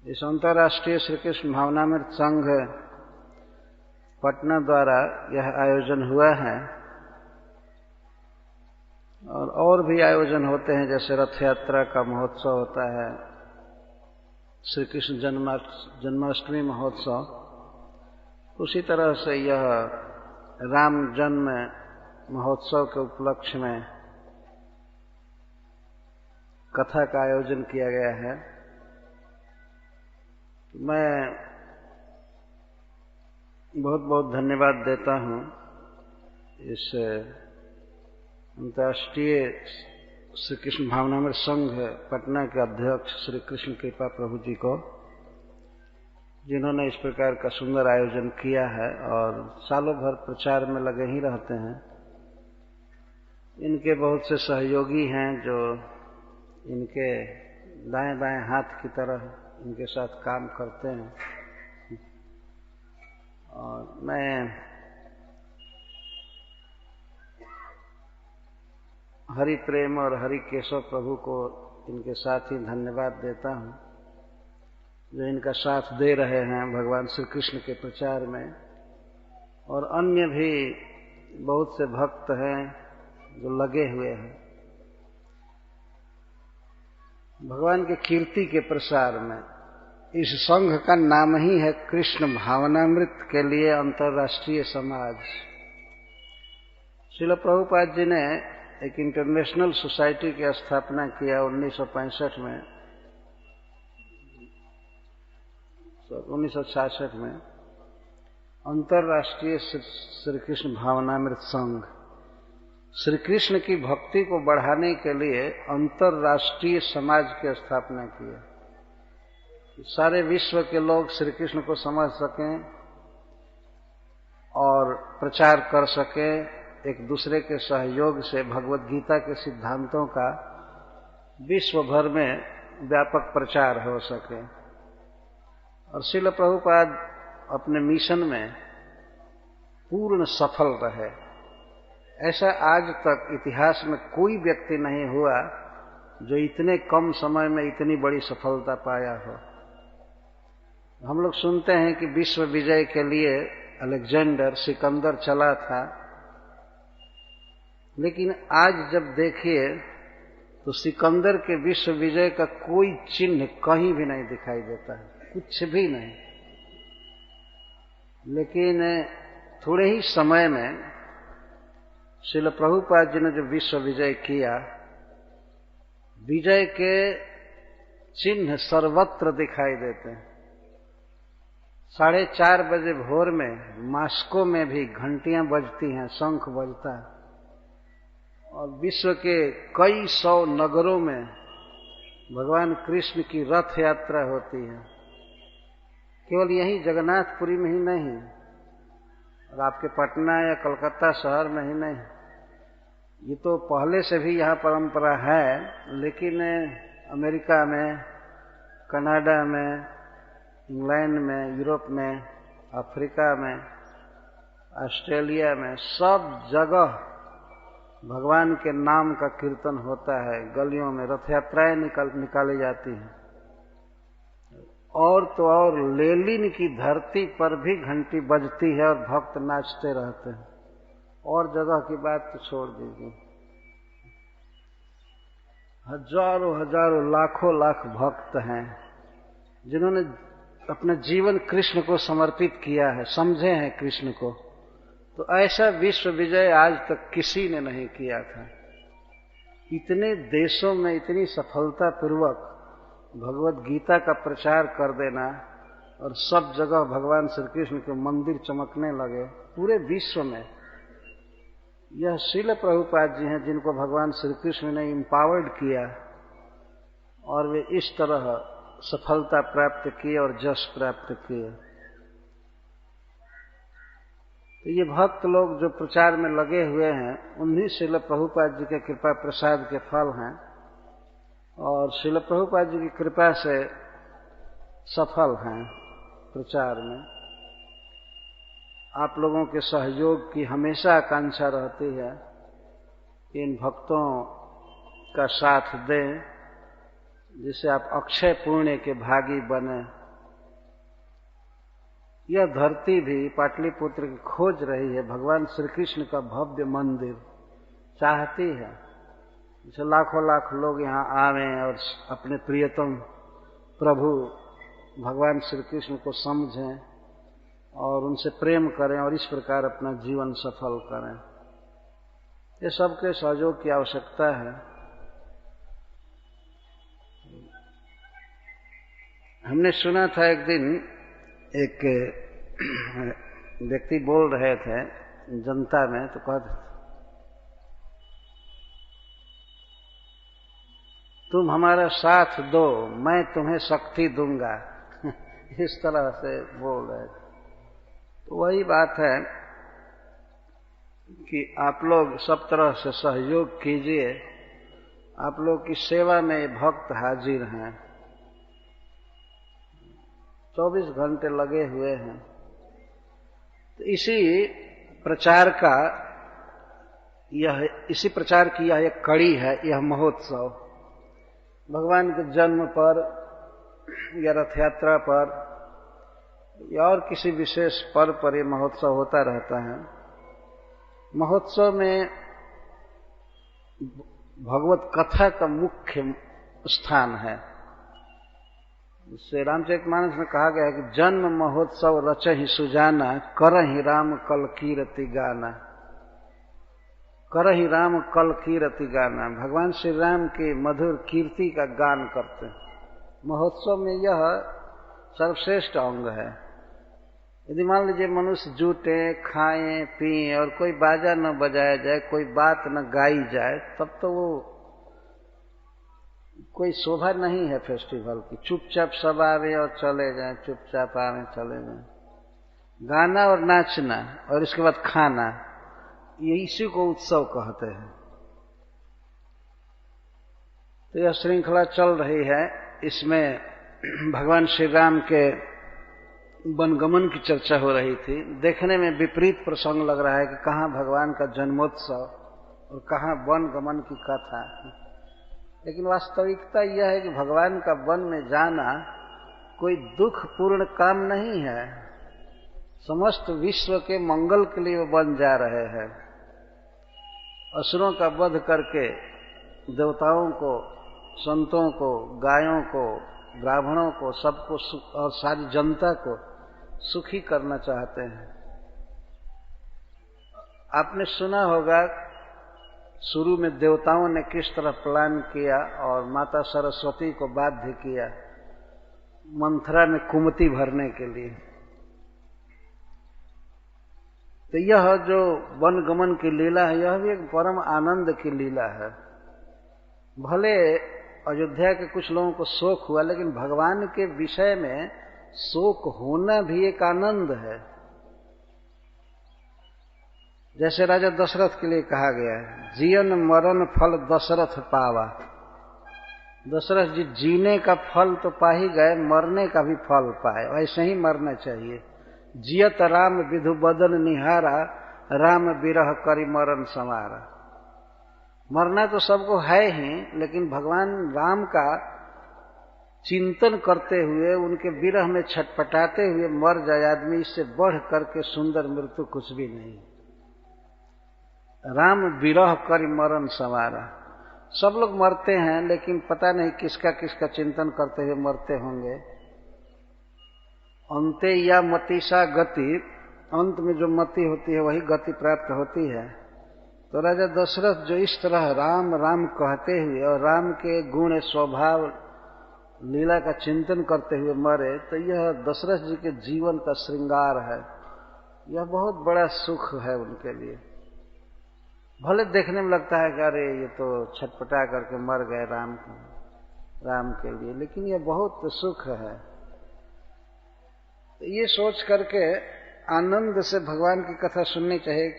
इस अंतर्राष्ट्रीय श्री कृष्ण भावनामृत संघ पटना द्वारा यह आयोजन हुआ है और भी आयोजन होते हैं, जैसे रथ यात्रा का महोत्सव होता है, श्री कृष्ण जन्माष्टमी महोत्सव। उसी तरह से यह राम जन्म महोत्सव के उपलक्ष्य में कथा का आयोजन किया गया है। मैं बहुत बहुत धन्यवाद देता हूं इस अंतर्राष्ट्रीय श्री कृष्ण भावनामृत संघ पटना के अध्यक्ष श्री कृष्ण कृपा प्रभु जी को, जिन्होंने इस प्रकार का सुंदर आयोजन किया है और सालों भर प्रचार में लगे ही रहते हैं। इनके बहुत से सहयोगी हैं जो इनके दाएं बाएं हाथ की तरह इनके साथ काम करते हैं। और मैं हरि प्रेम और हरि केशव प्रभु को इनके साथ ही धन्यवाद देता हूं, जो इनका साथ दे रहे हैं भगवान श्री कृष्ण के प्रचार में। और अन्य भी बहुत से भक्त हैं जो लगे हुए हैं भगवान के कीर्ति के प्रसार में। इस संघ का नाम ही है कृष्ण भावनामृत के लिए अंतर्राष्ट्रीय समाज। श्रील प्रभुपाद जी ने एक इंटरनेशनल सोसाइटी की स्थापना किया 1965 में, 1966 में, अंतर्राष्ट्रीय श्री कृष्ण भावनामृत संघ। श्री कृष्ण की भक्ति को बढ़ाने के लिए अंतर्राष्ट्रीय समाज की स्थापना की है, सारे विश्व के लोग श्री कृष्ण को समझ सकें और प्रचार कर सकें, एक दूसरे के सहयोग से भगवत गीता के सिद्धांतों का विश्व भर में व्यापक प्रचार हो सके। और श्रील प्रभुपाद अपने मिशन में पूर्ण सफल रहे। ऐसा आज तक इतिहास में कोई व्यक्ति नहीं हुआ जो इतने कम समय में इतनी बड़ी सफलता पाया हो। हम लोग सुनते हैं कि विश्व विजय के लिए अलेक्जेंडर सिकंदर चला था, लेकिन आज जब देखिए तो सिकंदर के विश्व विजय का कोई चिन्ह कहीं भी नहीं दिखाई देता है, कुछ भी नहीं। लेकिन थोड़े ही समय में श्रील प्रभुपाद जी ने जो विश्व विजय किया, विजय के चिन्ह सर्वत्र दिखाई देते हैं। 4:30 बजे भोर में मास्को में भी घंटियां बजती हैं, शंख बजता है। और विश्व के कई 100 नगरों में भगवान कृष्ण की रथ यात्रा होती है। केवल यहीं जगन्नाथपुरी में ही नहीं, और आपके पटना या कलकत्ता शहर में ही नहीं, ये तो पहले से भी यहाँ परंपरा है। लेकिन अमेरिका में, कनाडा में, इंग्लैंड में, यूरोप में, अफ्रीका में, ऑस्ट्रेलिया में, सब जगह भगवान के नाम का कीर्तन होता है। गलियों में रथ यात्राएं निकाली जाती हैं। और तो और लेलिन की धरती पर भी घंटी बजती है और भक्त नाचते रहते हैं। और जगह की बात तो छोड़ दीजिए, हजारों हजारों लाखों लाख भक्त हैं जिन्होंने अपना जीवन कृष्ण को समर्पित किया है, समझे हैं कृष्ण को। तो ऐसा विश्व विजय आज तक किसी ने नहीं किया था। इतने देशों में इतनी सफलता पूर्वक भगवत गीता का प्रचार कर देना और सब जगह भगवान श्री कृष्ण के मंदिर चमकने लगे पूरे विश्व में। यह श्रील प्रभुपाद जी हैं जिनको भगवान श्री कृष्ण ने एम्पावर्ड किया और वे इस तरह सफलता प्राप्त किए और यश प्राप्त किए। तो ये भक्त लोग जो प्रचार में लगे हुए हैं, उन्हीं श्रील प्रभुपाद जी के कृपा प्रसाद के फल हैं और श्रील प्रभुपाद जी की कृपा से सफल हैं प्रचार में। आप लोगों के सहयोग की हमेशा आकांक्षा रहती है कि इन भक्तों का साथ दें, जिससे आप अक्षय पुण्य के भागी बने। यह धरती भी पाटलिपुत्र की खोज रही है भगवान श्री कृष्ण का भव्य मंदिर, चाहती है जैसे लाखों लाख लोग यहाँ आवें और अपने प्रियतम प्रभु भगवान श्री कृष्ण को समझें और उनसे प्रेम करें और इस प्रकार अपना जीवन सफल करें। ये सबके सहयोग की आवश्यकता है। हमने सुना था एक दिन एक व्यक्ति बोल रहे थे जनता में, तो कहते तुम हमारा साथ दो मैं तुम्हें शक्ति दूंगा इस तरह से बोल रहे थे। तो वही बात है कि आप लोग सब तरह से सहयोग कीजिए। आप लोग की सेवा में भक्त हाजिर हैं, 24 घंटे लगे हुए हैं। तो इसी प्रचार की यह एक कड़ी है, यह महोत्सव भगवान के जन्म पर या रथ यात्रा पर या और किसी विशेष पर्व पर यह महोत्सव होता रहता है। महोत्सव में भगवत कथा का मुख्य स्थान है। श्री रामचरितमानस में कहा गया है कि जन्म महोत्सव रचहि सुजाना, करहि राम कल कीरति गाना। करहि राम कल कीरति गाना, भगवान श्री राम के मधुर कीर्ति का गान करते हैं। महोत्सव में यह सर्वश्रेष्ठ अंग है। यदि मान लीजिए मनुष्य जूटे खाएं पिएं और कोई बाजा न बजाया जाए, कोई बात न गाई जाए, तब तो वो कोई शोभा नहीं है फेस्टिवल की। चुपचाप सब आवे और चले जाएं, चुपचाप आवे चले जाएं। गाना और नाचना और इसके बाद खाना, ये इसी को उत्सव कहते हैं। तो यह श्रृंखला चल रही है। इसमें भगवान श्री राम के वनगमन की चर्चा हो रही थी। देखने में विपरीत प्रसंग लग रहा है कि कहाँ भगवान का जन्मोत्सव और कहाँ वनगमन की कथा। लेकिन वास्तविकता यह है कि भगवान का वन में जाना कोई दुखपूर्ण काम नहीं है। समस्त विश्व के मंगल के लिए वो वन जा रहे हैं। असुरों का वध करके देवताओं को, संतों को, गायों को, ब्राह्मणों को, सबको और सारी जनता को सुखी करना चाहते हैं। आपने सुना होगा शुरू में देवताओं ने किस तरह प्लान किया और माता सरस्वती को बाध्य किया मंथरा में कुमति भरने के लिए। तो यह जो वनगमन की लीला है, यह भी एक परम आनंद की लीला है। भले अयोध्या के कुछ लोगों को शोक हुआ, लेकिन भगवान के विषय में शोक होना भी एक आनंद है। जैसे राजा दशरथ के लिए कहा गया है, जीवन मरण फल दशरथ पावा। दशरथ जी जीने का फल तो पा ही गए, मरने का भी फल पाए। ऐसे ही मरना चाहिए। जियत राम विधु बदन निहारा, राम विरह करी मरण समारा। मरना तो सबको है ही, लेकिन भगवान राम का चिंतन करते हुए, उनके विरह में छटपटाते हुए मर जाए आदमी, इससे बढ़ करके सुंदर मृत्यु कुछ भी नहीं। राम विरह करी मरण समारा। सब लोग मरते हैं, लेकिन पता नहीं किसका किसका चिंतन करते हुए मरते होंगे। अंते या मतिसा गति, अंत में जो मति होती है वही गति प्राप्त होती है। तो राजा दशरथ जो इस तरह राम राम कहते हुए और राम के गुण स्वभाव लीला का चिंतन करते हुए मरे, तो यह दशरथ जी के जीवन का श्रृंगार है। यह बहुत बड़ा सुख है उनके लिए। भले देखने में लगता है कि अरे ये तो छटपटा करके मर गए राम के लिए, लेकिन यह बहुत सुख है। ये सोच करके आनंद से भगवान की कथा सुननी चाहिए,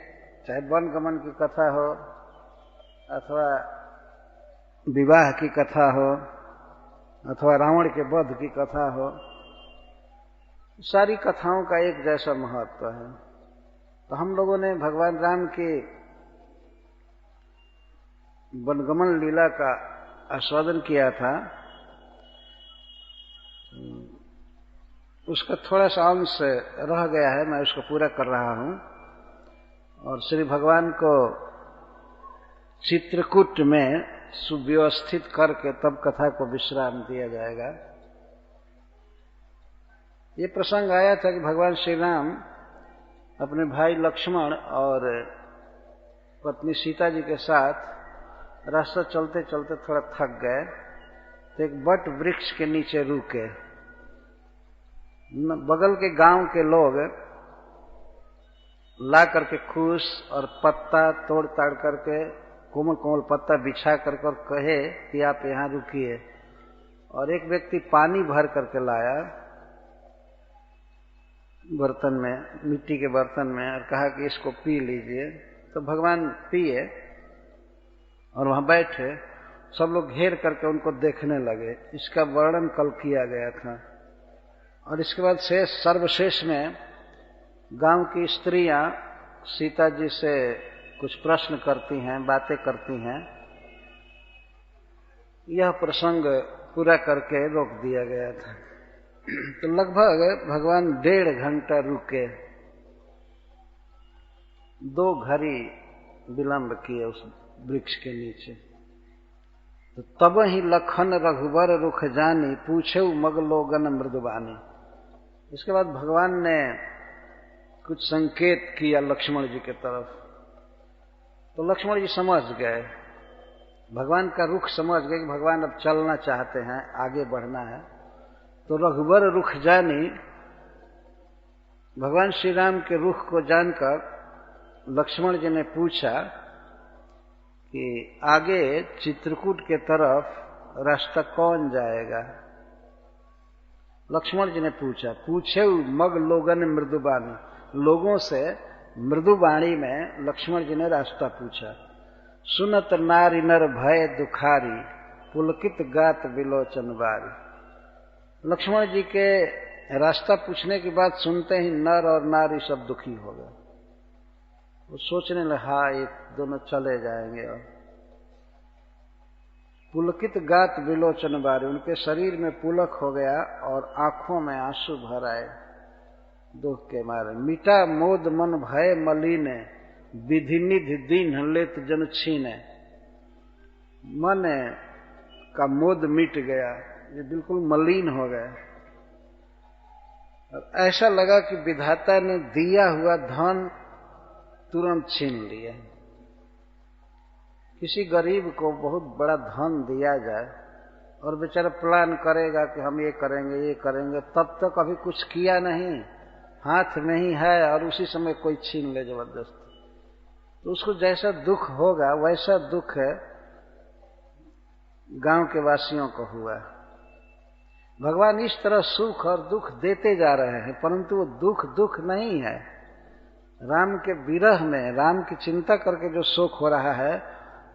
चाहे वनगमन की कथा हो अथवा विवाह की कथा हो अथवा रावण के वध की कथा हो। सारी कथाओं का एक जैसा महत्व है। तो हम लोगों ने भगवान राम की वनगमन लीला का आस्वादन किया था। उसका थोड़ा सा अंश रह गया है, मैं उसको पूरा कर रहा हूं। और श्री भगवान को चित्रकूट में सुव्यवस्थित करके तब कथा को विश्राम दिया जाएगा। ये प्रसंग आया था कि भगवान श्री राम अपने भाई लक्ष्मण और पत्नी सीता जी के साथ रास्ता चलते चलते थोड़ा थक गए, तो एक बट वृक्ष के नीचे रुके। बगल के गांव के लोग ला करके खूस और पत्ता तोड़ ताड़ करके कोमल कोमल पत्ता बिछा करके और कहे कि आप यहां रुकिए। और एक व्यक्ति पानी भर करके लाया बर्तन में, मिट्टी के बर्तन में, और कहा कि इसको पी लीजिए। तो भगवान पिए और वहां बैठे, सब लोग घेर करके उनको देखने लगे। इसका वर्णन कल किया गया था। और इसके बाद शेष सर्वशेष में गांव की स्त्रियां सीता जी से कुछ प्रश्न करती हैं, बातें करती हैं। यह प्रसंग पूरा करके रोक दिया गया था। तो लगभग भगवान 1.5 घंटा रुके, 2 घड़ी विलंब किए उस वृक्ष के नीचे। तो तब ही लखन रघुबर रुख जानी, पूछे मग लोगन मृदुबानी। इसके बाद भगवान ने कुछ संकेत किया लक्ष्मण जी के तरफ। तो लक्ष्मण जी समझ गए, भगवान का रुख समझ गए कि भगवान अब चलना चाहते हैं, आगे बढ़ना है। तो रघुबर रुख जानी, भगवान श्री राम के रुख को जानकर लक्ष्मण जी ने पूछा कि आगे चित्रकूट के तरफ रास्ता कौन जाएगा। लक्ष्मण जी ने पूछा, पूछे मग लोगन मृदुबानी, लोगों से मृदुबाणी में लक्ष्मण जी ने रास्ता पूछा। सुनत नारी नर भय दुखारी, पुलकित गात विलोचन बारी। लक्ष्मण जी के रास्ता पूछने के बाद सुनते ही नर और नारी सब दुखी हो गए। वो सोचने लगे, हाँ ये दोनों चले जाएंगे। और पुलकित गात विलोचन बारी, उनके शरीर में पुलक हो गया और आंखों में आंसू भर आए दुख के मारे। मिटा मोद मन भय मलिने, विधि निधि दीन लेत जन छीने। मन का मोद मिट गया, ये बिल्कुल मलिन हो गए। और ऐसा लगा कि विधाता ने दिया हुआ धन तुरंत छीन लिया। किसी गरीब को बहुत बड़ा धन दिया जाए और बेचारा प्लान करेगा कि हम ये करेंगे ये करेंगे, तब तक अभी कुछ किया नहीं, हाथ में ही है, और उसी समय कोई छीन ले जबरदस्त, तो उसको जैसा दुख होगा वैसा दुख गांव के वासियों को हुआ। भगवान इस तरह सुख और दुख देते जा रहे हैं, परंतु वो दुख दुख नहीं है। राम के विरह में, राम की चिंता करके जो शोक हो रहा है,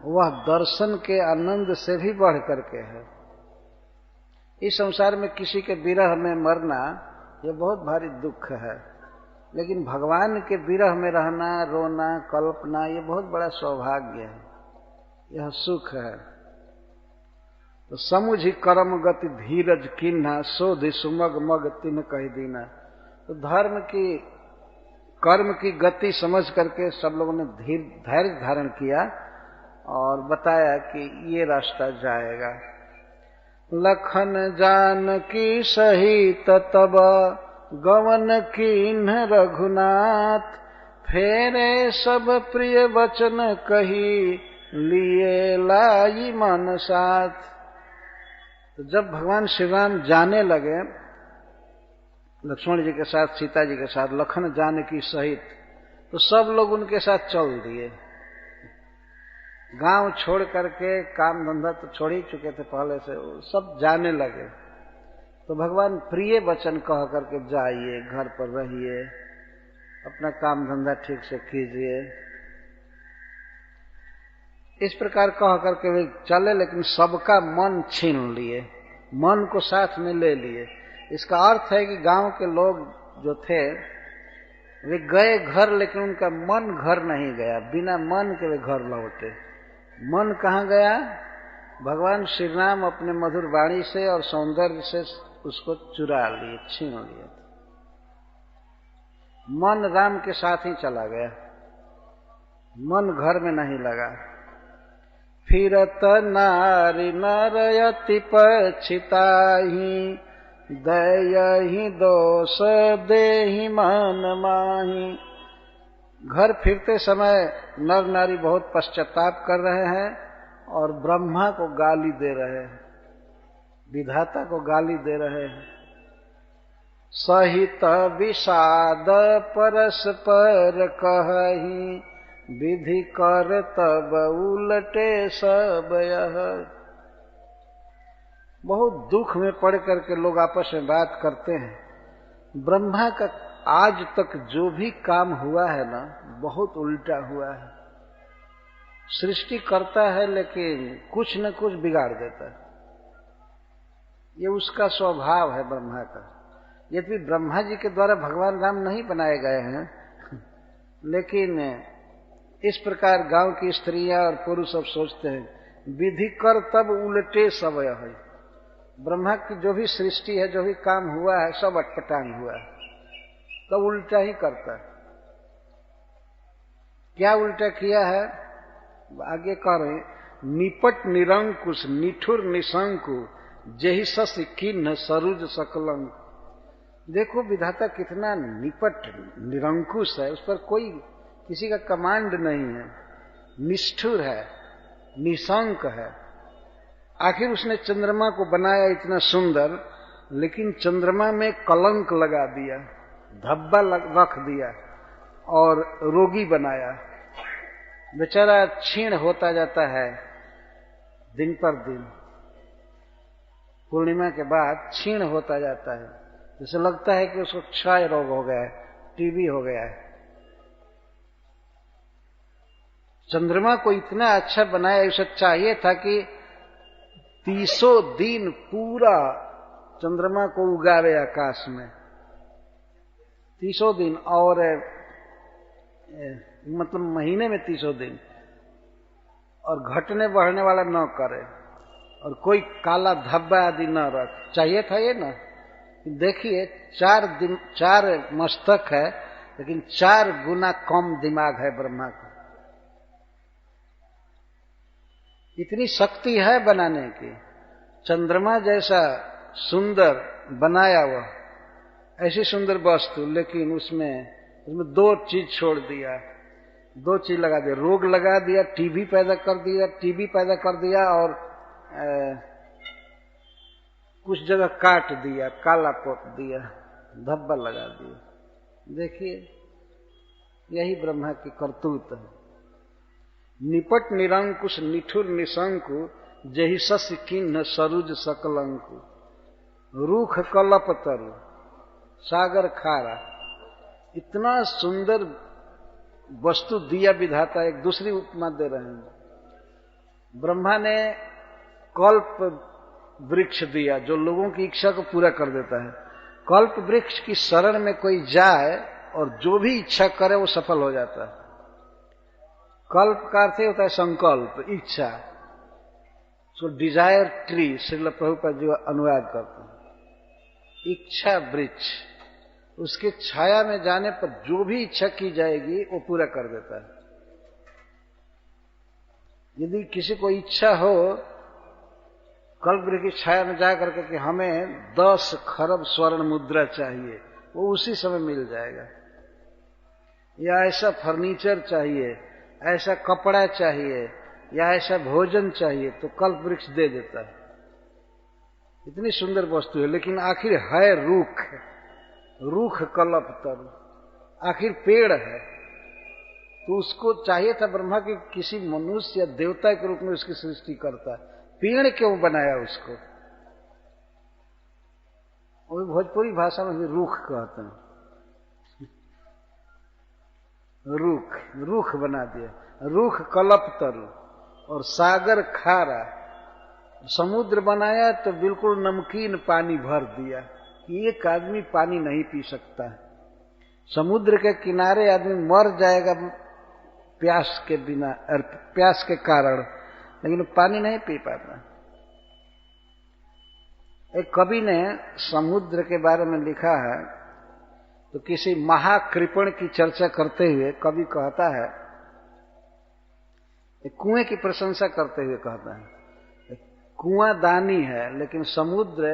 वह दर्शन के आनंद से भी बढ़ करके है। इस संसार में किसी के विरह में मरना यह बहुत भारी दुख है, लेकिन भगवान के विरह में रहना, रोना, कल्पना, ये बहुत बड़ा सौभाग्य है, यह सुख है। तो समुझि कर्म गति धीरज किन्हा, सोधि सुमग मग तिन कह दीना। तो धर्म की, कर्म की गति समझ करके सब लोगों ने धैर्य धारण किया और बताया कि ये रास्ता जाएगा। लखन जानकी सहित तब गवन कीन्ह रघुनाथ, फेरे सब प्रिय वचन कही, लिए लाई मन साथ। तो जब भगवान श्री राम जाने लगे लक्ष्मण जी के साथ, सीता जी के साथ, लखन जानकी सहित, तो सब लोग उनके साथ चल दिए। गांव छोड़ करके, काम धंधा तो छोड़ ही चुके थे पहले से, सब जाने लगे। तो भगवान प्रिय वचन कह करके जाइए, घर पर रहिए, अपना काम धंधा ठीक से कीजिए, इस प्रकार कह करके वे चले। लेकिन सबका मन छीन लिए, मन को साथ में ले लिए। इसका अर्थ है कि गांव के लोग जो थे वे गए घर, लेकिन उनका मन घर नहीं गया, बिना मन के वे घर लौटे। मन कहाँ गया? भगवान श्री राम अपने मधुर वाणी से और सौंदर्य से उसको चुरा लिए, छीन लिए। मन राम के साथ ही चला गया, मन घर में नहीं लगा। फिरत नारी नरयति पछिताही, दयहि दोष देहि मन माही। घर फिरते समय नर नारी बहुत पश्चाताप कर रहे हैं और ब्रह्मा को गाली दे रहे हैं, विधाता को गाली दे रहे हैं। सहित विषाद परस्पर कहहि, विधि कर तब उलटे सब यह। बहुत दुख में पड़ करके लोग आपस में बात करते हैं। ब्रह्मा का आज तक जो भी काम हुआ है ना, बहुत उल्टा हुआ है। सृष्टि करता है लेकिन कुछ न कुछ बिगाड़ देता है, ये उसका स्वभाव है ब्रह्मा का। यद्यपि ब्रह्मा जी के द्वारा भगवान राम नहीं बनाए गए हैं, लेकिन इस प्रकार गांव की स्त्रियां और पुरुष सब सोचते हैं, विधि कर तब उलटे सब है। ब्रह्मा की जो भी सृष्टि है, जो भी काम हुआ है, सब अटपटांग हुआ है, तब उल्टा ही करता है। क्या उल्टा किया है आगे कह रहे, निपट निरंकुश निठुर निशंकु, जेहि सस किन्ह सरुज सकलंक। देखो विधाता कितना निपट निरंकुश है, उस पर कोई किसी का कमांड नहीं है, निष्ठुर है, निशंक है। आखिर उसने चंद्रमा को बनाया इतना सुंदर, लेकिन चंद्रमा में कलंक लगा दिया, धब्बा रख दिया और रोगी बनाया। बेचारा क्षीण होता जाता है दिन पर दिन, पूर्णिमा के बाद क्षीण होता जाता है, जैसे लगता है कि उसको क्षय रोग हो गया है, टीबी हो गया है। चंद्रमा को इतना अच्छा बनाया, उसे चाहिए था कि 30 दिन पूरा चंद्रमा को उगावे आकाश में, 30 दिन, और मतलब महीने में 30 दिन, और घटने बढ़ने वाला न करे, और कोई काला धब्बा आदि न रख। चाहिए था ये ना। देखिए 4 मस्तक है, लेकिन 4 गुना कम दिमाग है ब्रह्मा का। इतनी शक्ति है बनाने की। चंद्रमा जैसा सुंदर बनाया वह, ऐसी सुंदर वस्तु, लेकिन उसमें 2 चीज छोड़ दिया, 2 चीज लगा दिया, रोग लगा दिया, टीबी पैदा कर दिया और कुछ जगह काट दिया, काला पोत दिया, धब्बा लगा दिया। देखिए यही ब्रह्मा की करतूत है। निपट निरंकुश निठुर निशंकु, जेहि सस किन्ह सरुज सकलंकु। रूख कलप तरु सागर खारा। इतना सुंदर वस्तु दिया विधाता। एक दूसरी उपमा दे रहे हैं। ब्रह्मा ने कल्प वृक्ष दिया जो लोगों की इच्छा को पूरा कर देता है। कल्प वृक्ष की शरण में कोई जाए और जो भी इच्छा करे वो सफल हो जाता है। कल्प का अर्थ होता है संकल्प, इच्छा। So desire tree Srila Prabhupada ji अनुवाद करते हैं। इच्छा वृक्ष, उसके छाया में जाने पर जो भी इच्छा की जाएगी वो पूरा कर देता है। यदि किसी को इच्छा हो कल्प वृक्ष की छाया में जाकर के कि हमें 10 खरब स्वर्ण मुद्रा चाहिए, वो उसी समय मिल जाएगा। या ऐसा फर्नीचर चाहिए, ऐसा कपड़ा चाहिए, या ऐसा भोजन चाहिए, तो कल्प वृक्ष दे देता है। इतनी सुंदर वस्तु है, लेकिन आखिर है रूख, रूख कल्प तरु, आखिर पेड़ है। तो उसको चाहिए था ब्रह्मा की किसी मनुष्य या देवता के रूप में उसकी सृष्टि करता है। पेड़ क्यों बनाया उसको? वो भोजपुरी भाषा में भी रूख कहते हैं। रूख, रूख बना दिया। रूख कल्प तरु और सागर खारा। समुद्र बनाया तो बिल्कुल नमकीन पानी भर दिया कि एक आदमी पानी नहीं पी सकता है। समुद्र के किनारे आदमी मर जाएगा प्यास के बिना, प्यास के कारण, लेकिन पानी नहीं पी पाता। एक कवि ने समुद्र के बारे में लिखा है तो किसी महाकृपण की चर्चा करते हुए कवि कहता है, कुएं की प्रशंसा करते हुए कहता है, कुआं दानी है लेकिन समुद्र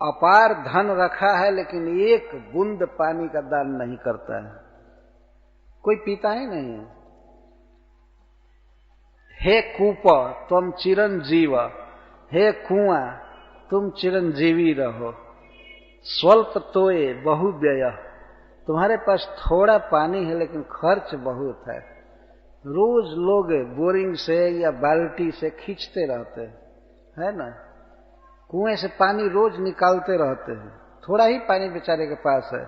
अपार धन रखा है लेकिन एक बूंद पानी का दान नहीं करता है, कोई पीता ही नहीं है। हे कूप तुम चिरंजीव, हे कुआं तुम चिरंजीवी रहो, स्वल्प तोये बहु व्यय, तुम्हारे पास थोड़ा पानी है लेकिन खर्च बहुत है। रोज लोग बोरिंग से या बाल्टी से खींचते रहते है ना, कुएं से पानी रोज निकालते रहते हैं, थोड़ा ही पानी बेचारे के पास है,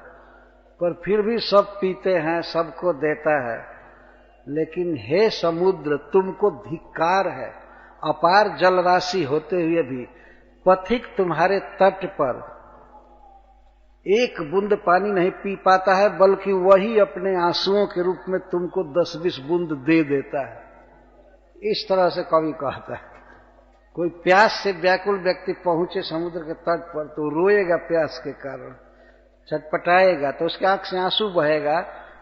पर फिर भी सब पीते हैं, सबको देता है। लेकिन हे समुद्र तुमको धिक्कार है, अपार जल राशि होते हुए भी पथिक तुम्हारे तट पर एक बूंद पानी नहीं पी पाता है, बल्कि वही अपने आंसुओं के रूप में तुमको 10-20 बूंद दे देता है। इस तरह से कवि कहता है। कोई प्यास से व्याकुल व्यक्ति पहुंचे समुद्र के तट पर तो रोएगा, प्यास के कारण छटपटाएगा, तो उसके आंख से आंसू बहेगा,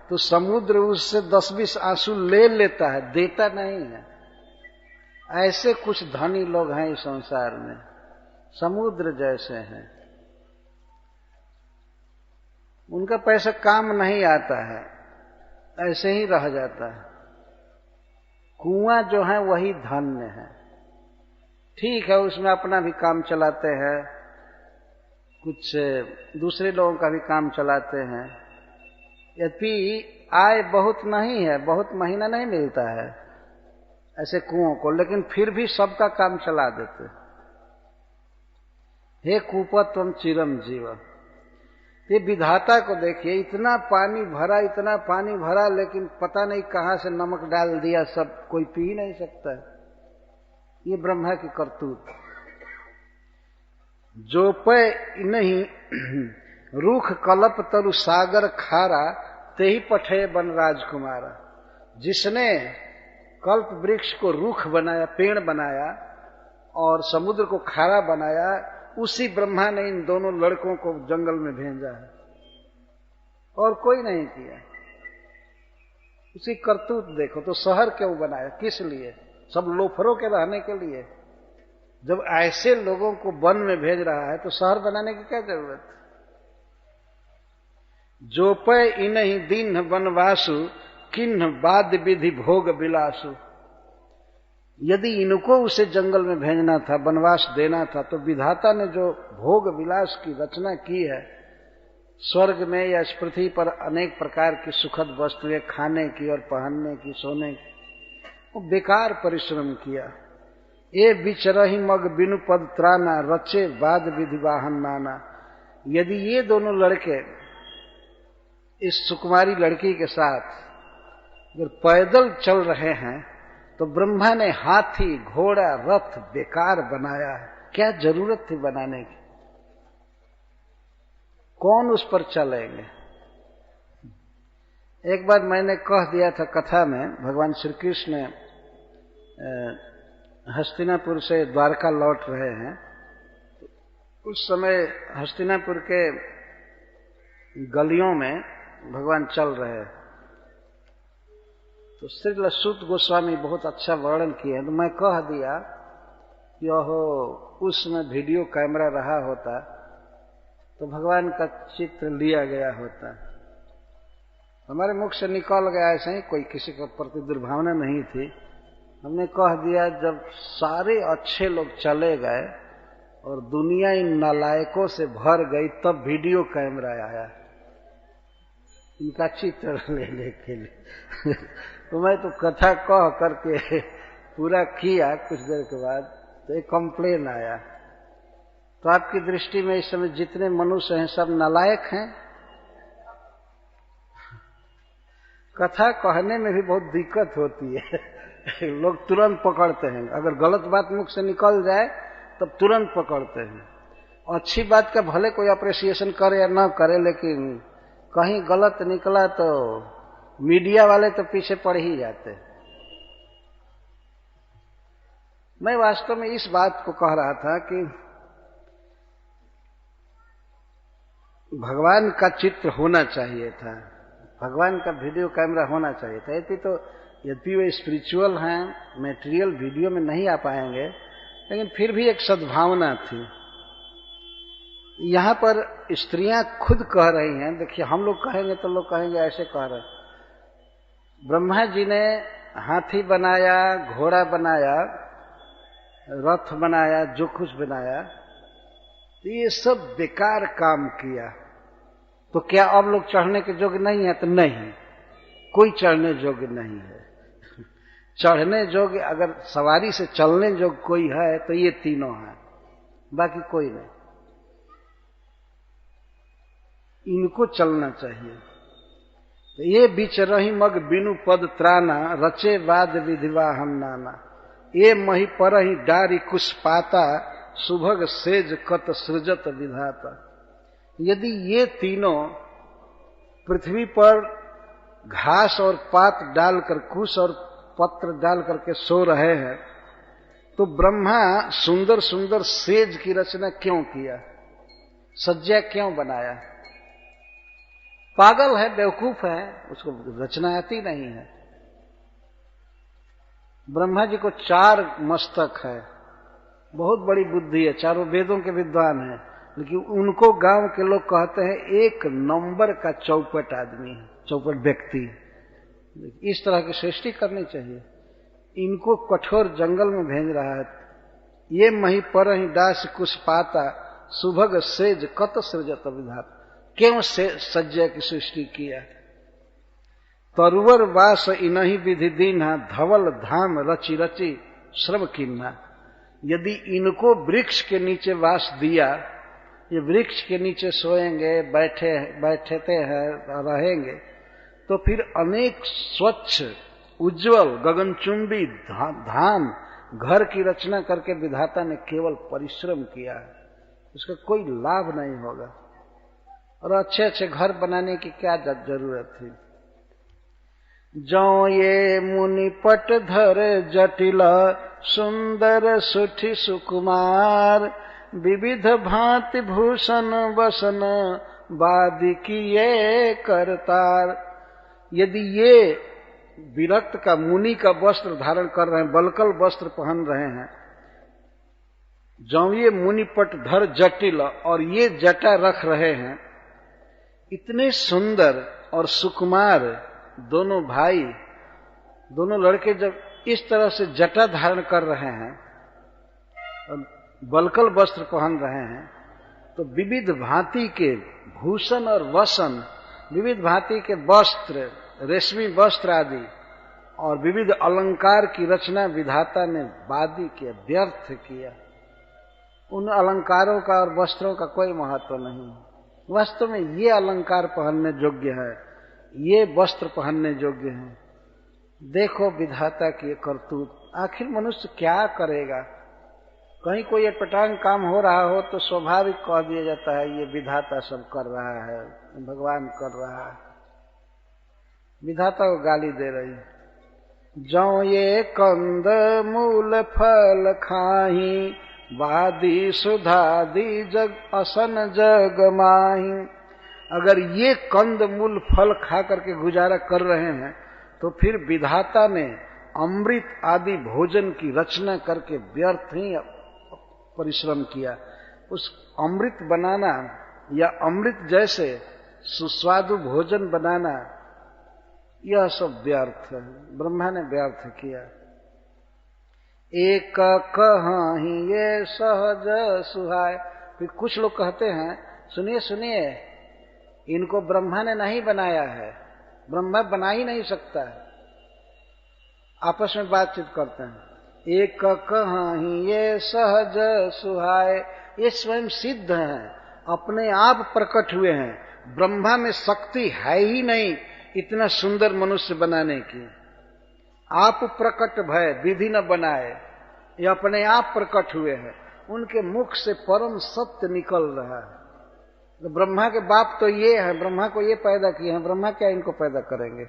तो समुद्र उससे 10-20 आंसू ले लेता है, देता नहीं है। ऐसे कुछ धनी लोग हैं इस संसार में, समुद्र जैसे हैं, उनका पैसा काम नहीं आता है, ऐसे ही रह जाता है। कुआं जो है वही धन्य है, ठीक है, उसमें अपना भी काम चलाते हैं, कुछ दूसरे लोगों का भी काम चलाते हैं। यद्यपि आय बहुत नहीं है, बहुत महीना नहीं मिलता है ऐसे कुओं को, लेकिन फिर भी सबका काम चला देते। हे कूप तुम चिरम जीव, ये विधाता को देखिए, इतना पानी भरा, इतना पानी भरा, लेकिन पता नहीं कहां से नमक डाल दिया, सब कोई पी नहीं सकता। ये ब्रह्मा की करतूत। जो पे नहीं रूख कलप तरु सागर खारा, ते ही पठे बन राजकुमारा। जिसने कल्प वृक्ष को रूख बनाया, पेड़ बनाया, और समुद्र को खारा बनाया, उसी ब्रह्मा ने इन दोनों लड़कों को जंगल में भेजा है, और कोई नहीं किया। उसी करतूत देखो। तो शहर क्यों बनाया, किस लिए? सब लोफरों के रहने के लिए। जब ऐसे लोगों को वन में भेज रहा है तो शहर बनाने की क्या जरूरत? जो पे इन्हीं दीन वनवासु, किन्ह बाद विधि भोग विलासु। यदि इनको उसे जंगल में भेजना था, वनवास देना था, तो विधाता ने जो भोग विलास की रचना की है, स्वर्ग में या इस पृथ्वी पर अनेक प्रकार की सुखद वस्तुएं खाने की और पहनने की, सोने की, वो बेकार परिश्रम किया। ये बिचरही मग बिनु पद त्राना, रचे बाद विधि वाहन नाना। यदि ये दोनों लड़के इस सुकुमारी लड़की के साथ अगर पैदल चल रहे हैं, तो ब्रह्मा ने हाथी, घोड़ा, रथ बेकार बनाया है। क्या जरूरत थी बनाने की? कौन उस पर चलेंगे? एक बार मैंने कह दिया था कथा में, भगवान श्री कृष्ण हस्तिनापुर से द्वारका लौट रहे हैं। उस समय हस्तिनापुर के गलियों में भगवान चल रहे हैं, तो श्री सूत गोस्वामी बहुत अच्छा वर्णन किए। तो मैं कह दिया कि ओहो, उसमें वीडियो कैमरा रहा होता तो भगवान का चित्र लिया गया होता। हमारे मुख से निकल गया ऐसे ही, कोई किसी के प्रति दुर्भावना नहीं थी। हमने कह दिया जब सारे अच्छे लोग चले गए और दुनिया इन नालायकों से भर गई, तब वीडियो कैमरा आया इनका चित्र लेने के लिए। तो मैं तो कथा कह करके पूरा किया, कुछ देर के बाद तो एक कंप्लेन आया। तो आपकी दृष्टि में इस समय जितने मनुष्य हैं सब नालायक हैं? कथा कहने में भी बहुत दिक्कत होती है। लोग तुरंत पकड़ते हैं, अगर गलत बात मुख से निकल जाए तब तुरंत पकड़ते हैं। अच्छी बात का भले कोई अप्रिसिएशन करे या ना करे, लेकिन कहीं गलत निकला तो मीडिया वाले तो पीछे पड़ ही जाते। मैं वास्तव में इस बात को कह रहा था कि भगवान का चित्र होना चाहिए था, भगवान का वीडियो कैमरा होना चाहिए था। यद्यपि वे स्पिरिचुअल हैं, मेटेरियल वीडियो में नहीं आ पाएंगे, लेकिन फिर भी एक सद्भावना थी। यहां पर स्त्रियां खुद कह रही हैं, देखिए हम लोग कहेंगे तो लोग कहेंगे ऐसे कह रहे, ब्रह्मा जी ने हाथी बनाया, घोड़ा बनाया, रथ बनाया, जो कुछ बनाया, तो ये सब बेकार काम किया, तो क्या अब लोग चढ़ने के योग्य नहीं है? तो नहीं, कोई चढ़ने योग्य नहीं है। चढ़ने योग्य अगर सवारी से चलने योग्य कोई है तो ये तीनों हैं, बाकी कोई नहीं। इनको चलना चाहिए। तो ये बिचरहि मग बिनु पद त्राना, रचे वाद विधिवा हम नाना, ये मही परहि डारी कुश पाता, सुभग सेज कत सृजत विधाता। यदि ये तीनों पृथ्वी पर घास और पात डालकर, कुश और पत्र डाल करके सो रहे हैं, तो ब्रह्मा सुंदर सुंदर सेज की रचना क्यों किया, सज्जा क्यों बनाया? पागल है, बेवकूफ है, उसको रचना आती नहीं है। ब्रह्मा जी को 4 मस्तक है, बहुत बड़ी बुद्धि है, चारों वेदों के विद्वान हैं, लेकिन उनको गांव के लोग कहते हैं 1 नंबर का चौपट आदमी है, चौपट व्यक्ति। इस तरह की सृष्टि करनी चाहिए। इनको कठोर जंगल में भेज रहा है। ये मही पर ही दास कुछ पाता, सुभग सेज कत सृजत विधाता, क्यों से सज्जा की सृष्टि किया? तरुवर वास इनहि विधि दीन्हा, धवल धाम रचि रचि श्रम कीन्हा। यदि इनको वृक्ष के नीचे वास दिया, ये वृक्ष के नीचे सोएंगे, बैठते हैं, रहेंगे, तो फिर अनेक स्वच्छ उज्जवल गगनचुंबी धाम घर की रचना करके विधाता ने केवल परिश्रम किया है, उसका कोई लाभ नहीं होगा। और अच्छे अच्छे घर बनाने की क्या जरूरत थी? जो ये मुनिपट धर जटिल, सुंदर सुठी सुकुमार, विविध भांति भूषण वसन, बादी की ये करतार। यदि ये विरक्त का मुनि का वस्त्र धारण कर रहे हैं, बलकल वस्त्र पहन रहे हैं, जो ये मुनिपट धर जटिल, और ये जटा रख रहे हैं, इतने सुंदर और सुकुमार दोनों भाई, दोनों लड़के जब इस तरह से जटा धारण कर रहे हैं और बलकल वस्त्र पहन रहे हैं, तो विविध भांति के भूषण और वसन, विविध भांति के वस्त्र, रेशमी वस्त्र आदि और विविध अलंकार की रचना विधाता ने वादी किया, व्यर्थ किया। उन अलंकारों का और वस्त्रों का कोई महत्व नहीं। वास्तव में ये अलंकार पहनने योग्य है, ये वस्त्र पहनने योग्य है। देखो विधाता की करतूत। आखिर मनुष्य क्या करेगा? कहीं कोई अटपटांग काम हो रहा हो तो स्वाभाविक कह दिया जाता है ये विधाता सब कर रहा है, भगवान कर रहा है, विधाता को गाली दे रही है। जो ये कंद मूल फल खाही, वादी सुधादी जग असन जग माही। अगर ये कंद मूल फल खा करके गुजारा कर रहे हैं, तो फिर विधाता ने अमृत आदि भोजन की रचना करके व्यर्थ ही परिश्रम किया। उस अमृत बनाना या अमृत जैसे सुस्वादु भोजन बनाना, यह सब व्यर्थ है, ब्रह्मा ने व्यर्थ किया। एक कहीं ये सहज सुहाय। फिर कुछ लोग कहते हैं, सुनिए सुनिए, इनको ब्रह्मा ने नहीं बनाया है, ब्रह्मा बना ही नहीं सकता है। आपस में बातचीत करते हैं। एक कहीं ये सहज सुहाय, ये स्वयं सिद्ध हैं, अपने आप प्रकट हुए हैं। ब्रह्मा में शक्ति है ही नहीं इतना सुंदर मनुष्य बनाने की। आप प्रकट भय विधि न बनाए, ये अपने आप प्रकट हुए हैं। उनके मुख से परम सत्य निकल रहा है। तो ब्रह्मा के बाप तो ये है, ब्रह्मा को ये पैदा किए हैं, ब्रह्मा क्या इनको पैदा करेंगे?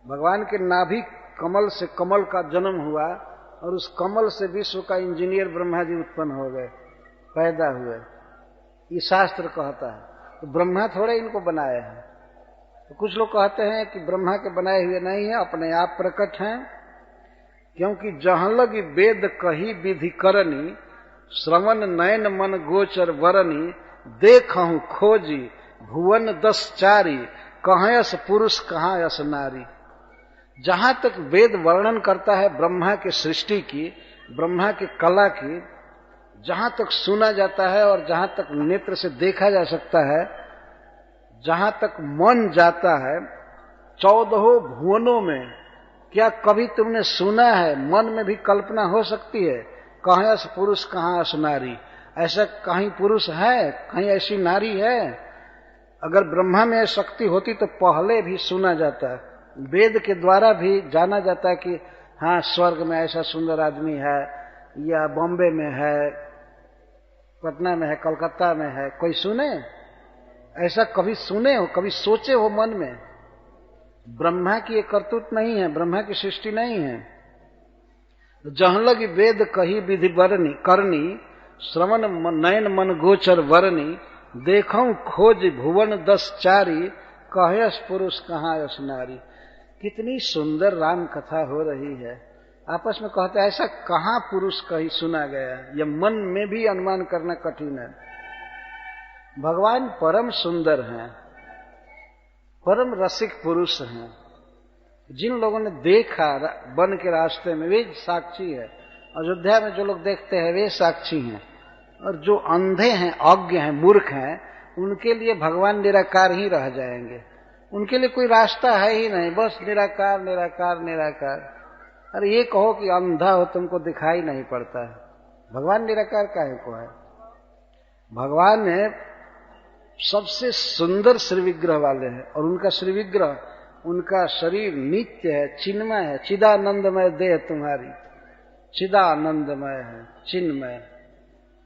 भगवान के नाभि कमल से कमल का जन्म हुआ और उस कमल से विश्व का इंजीनियर ब्रह्मा जी उत्पन्न हो गए, पैदा हुए। ये शास्त्र कहता है। तो ब्रह्मा थोड़े इनको बनाए हैं। तो कुछ लोग कहते हैं कि ब्रह्मा के बनाए हुए नहीं है, अपने आप प्रकट हैं, क्योंकि जहां लगी वेद कही विधि करनी, श्रवण नयन मन गोचर वरनी, देखहूं खोजी भुवन 10 चारी, कहाँ यस पुरुष कहाँ यस नारी। जहां तक वेद वर्णन करता है ब्रह्मा के सृष्टि की, ब्रह्मा की कला की, जहां तक सुना जाता है और जहां तक नेत्र से देखा जा सकता है, जहां तक मन जाता है 14 भुवनों में, क्या कभी तुमने सुना है, मन में भी कल्पना हो सकती है, कहाँ यस पुरुष कहाँ यस नारी। ऐसा कहीं पुरुष है, कहीं ऐसी नारी है? अगर ब्रह्मा में शक्ति होती तो पहले भी सुना जाता है, वेद के द्वारा भी जाना जाता है कि हाँ स्वर्ग में ऐसा सुंदर आदमी है, या बॉम्बे में है, पटना में है, कलकत्ता में है। कोई सुने? ऐसा कभी सुने हो, कभी सोचे हो मन में? ब्रह्मा की एक करतूत नहीं है, ब्रह्मा की सृष्टि नहीं है। जहाँ लगी वेद कही विधि बरनी करनी, श्रवण नयन मन गोचर वरनी, देखूं खोज भुवन 10 चारी, कहयस पुरुष कहाँ यस नारी। कितनी सुंदर राम कथा हो रही है। आपस में कहते हैं ऐसा कहाँ पुरुष कहीं सुना गया, यह मन में भी अनुमान करना कठिन है। भगवान परम सुंदर हैं, परम रसिक पुरुष हैं। जिन लोगों ने देखा वन के रास्ते में वे साक्षी है, अयोध्या में जो लोग देखते हैं वे साक्षी हैं, और जो अंधे हैं, अज्ञ हैं, मूर्ख हैं, उनके लिए भगवान निराकार ही रह जाएंगे। उनके लिए कोई रास्ता है ही नहीं, बस निराकार निराकार निराकार। अरे ये कहो कि अंधा हो तुमको दिखाई नहीं पड़ता है, भगवान निराकार काहे को है? भगवान ने सबसे सुंदर श्री विग्रह वाले हैं, और उनका श्री विग्रह, उनका शरीर नित्य है, चिन्मय है, चिदानंदमय देह तुम्हारी, चिदानंदमय है, चिन्मय,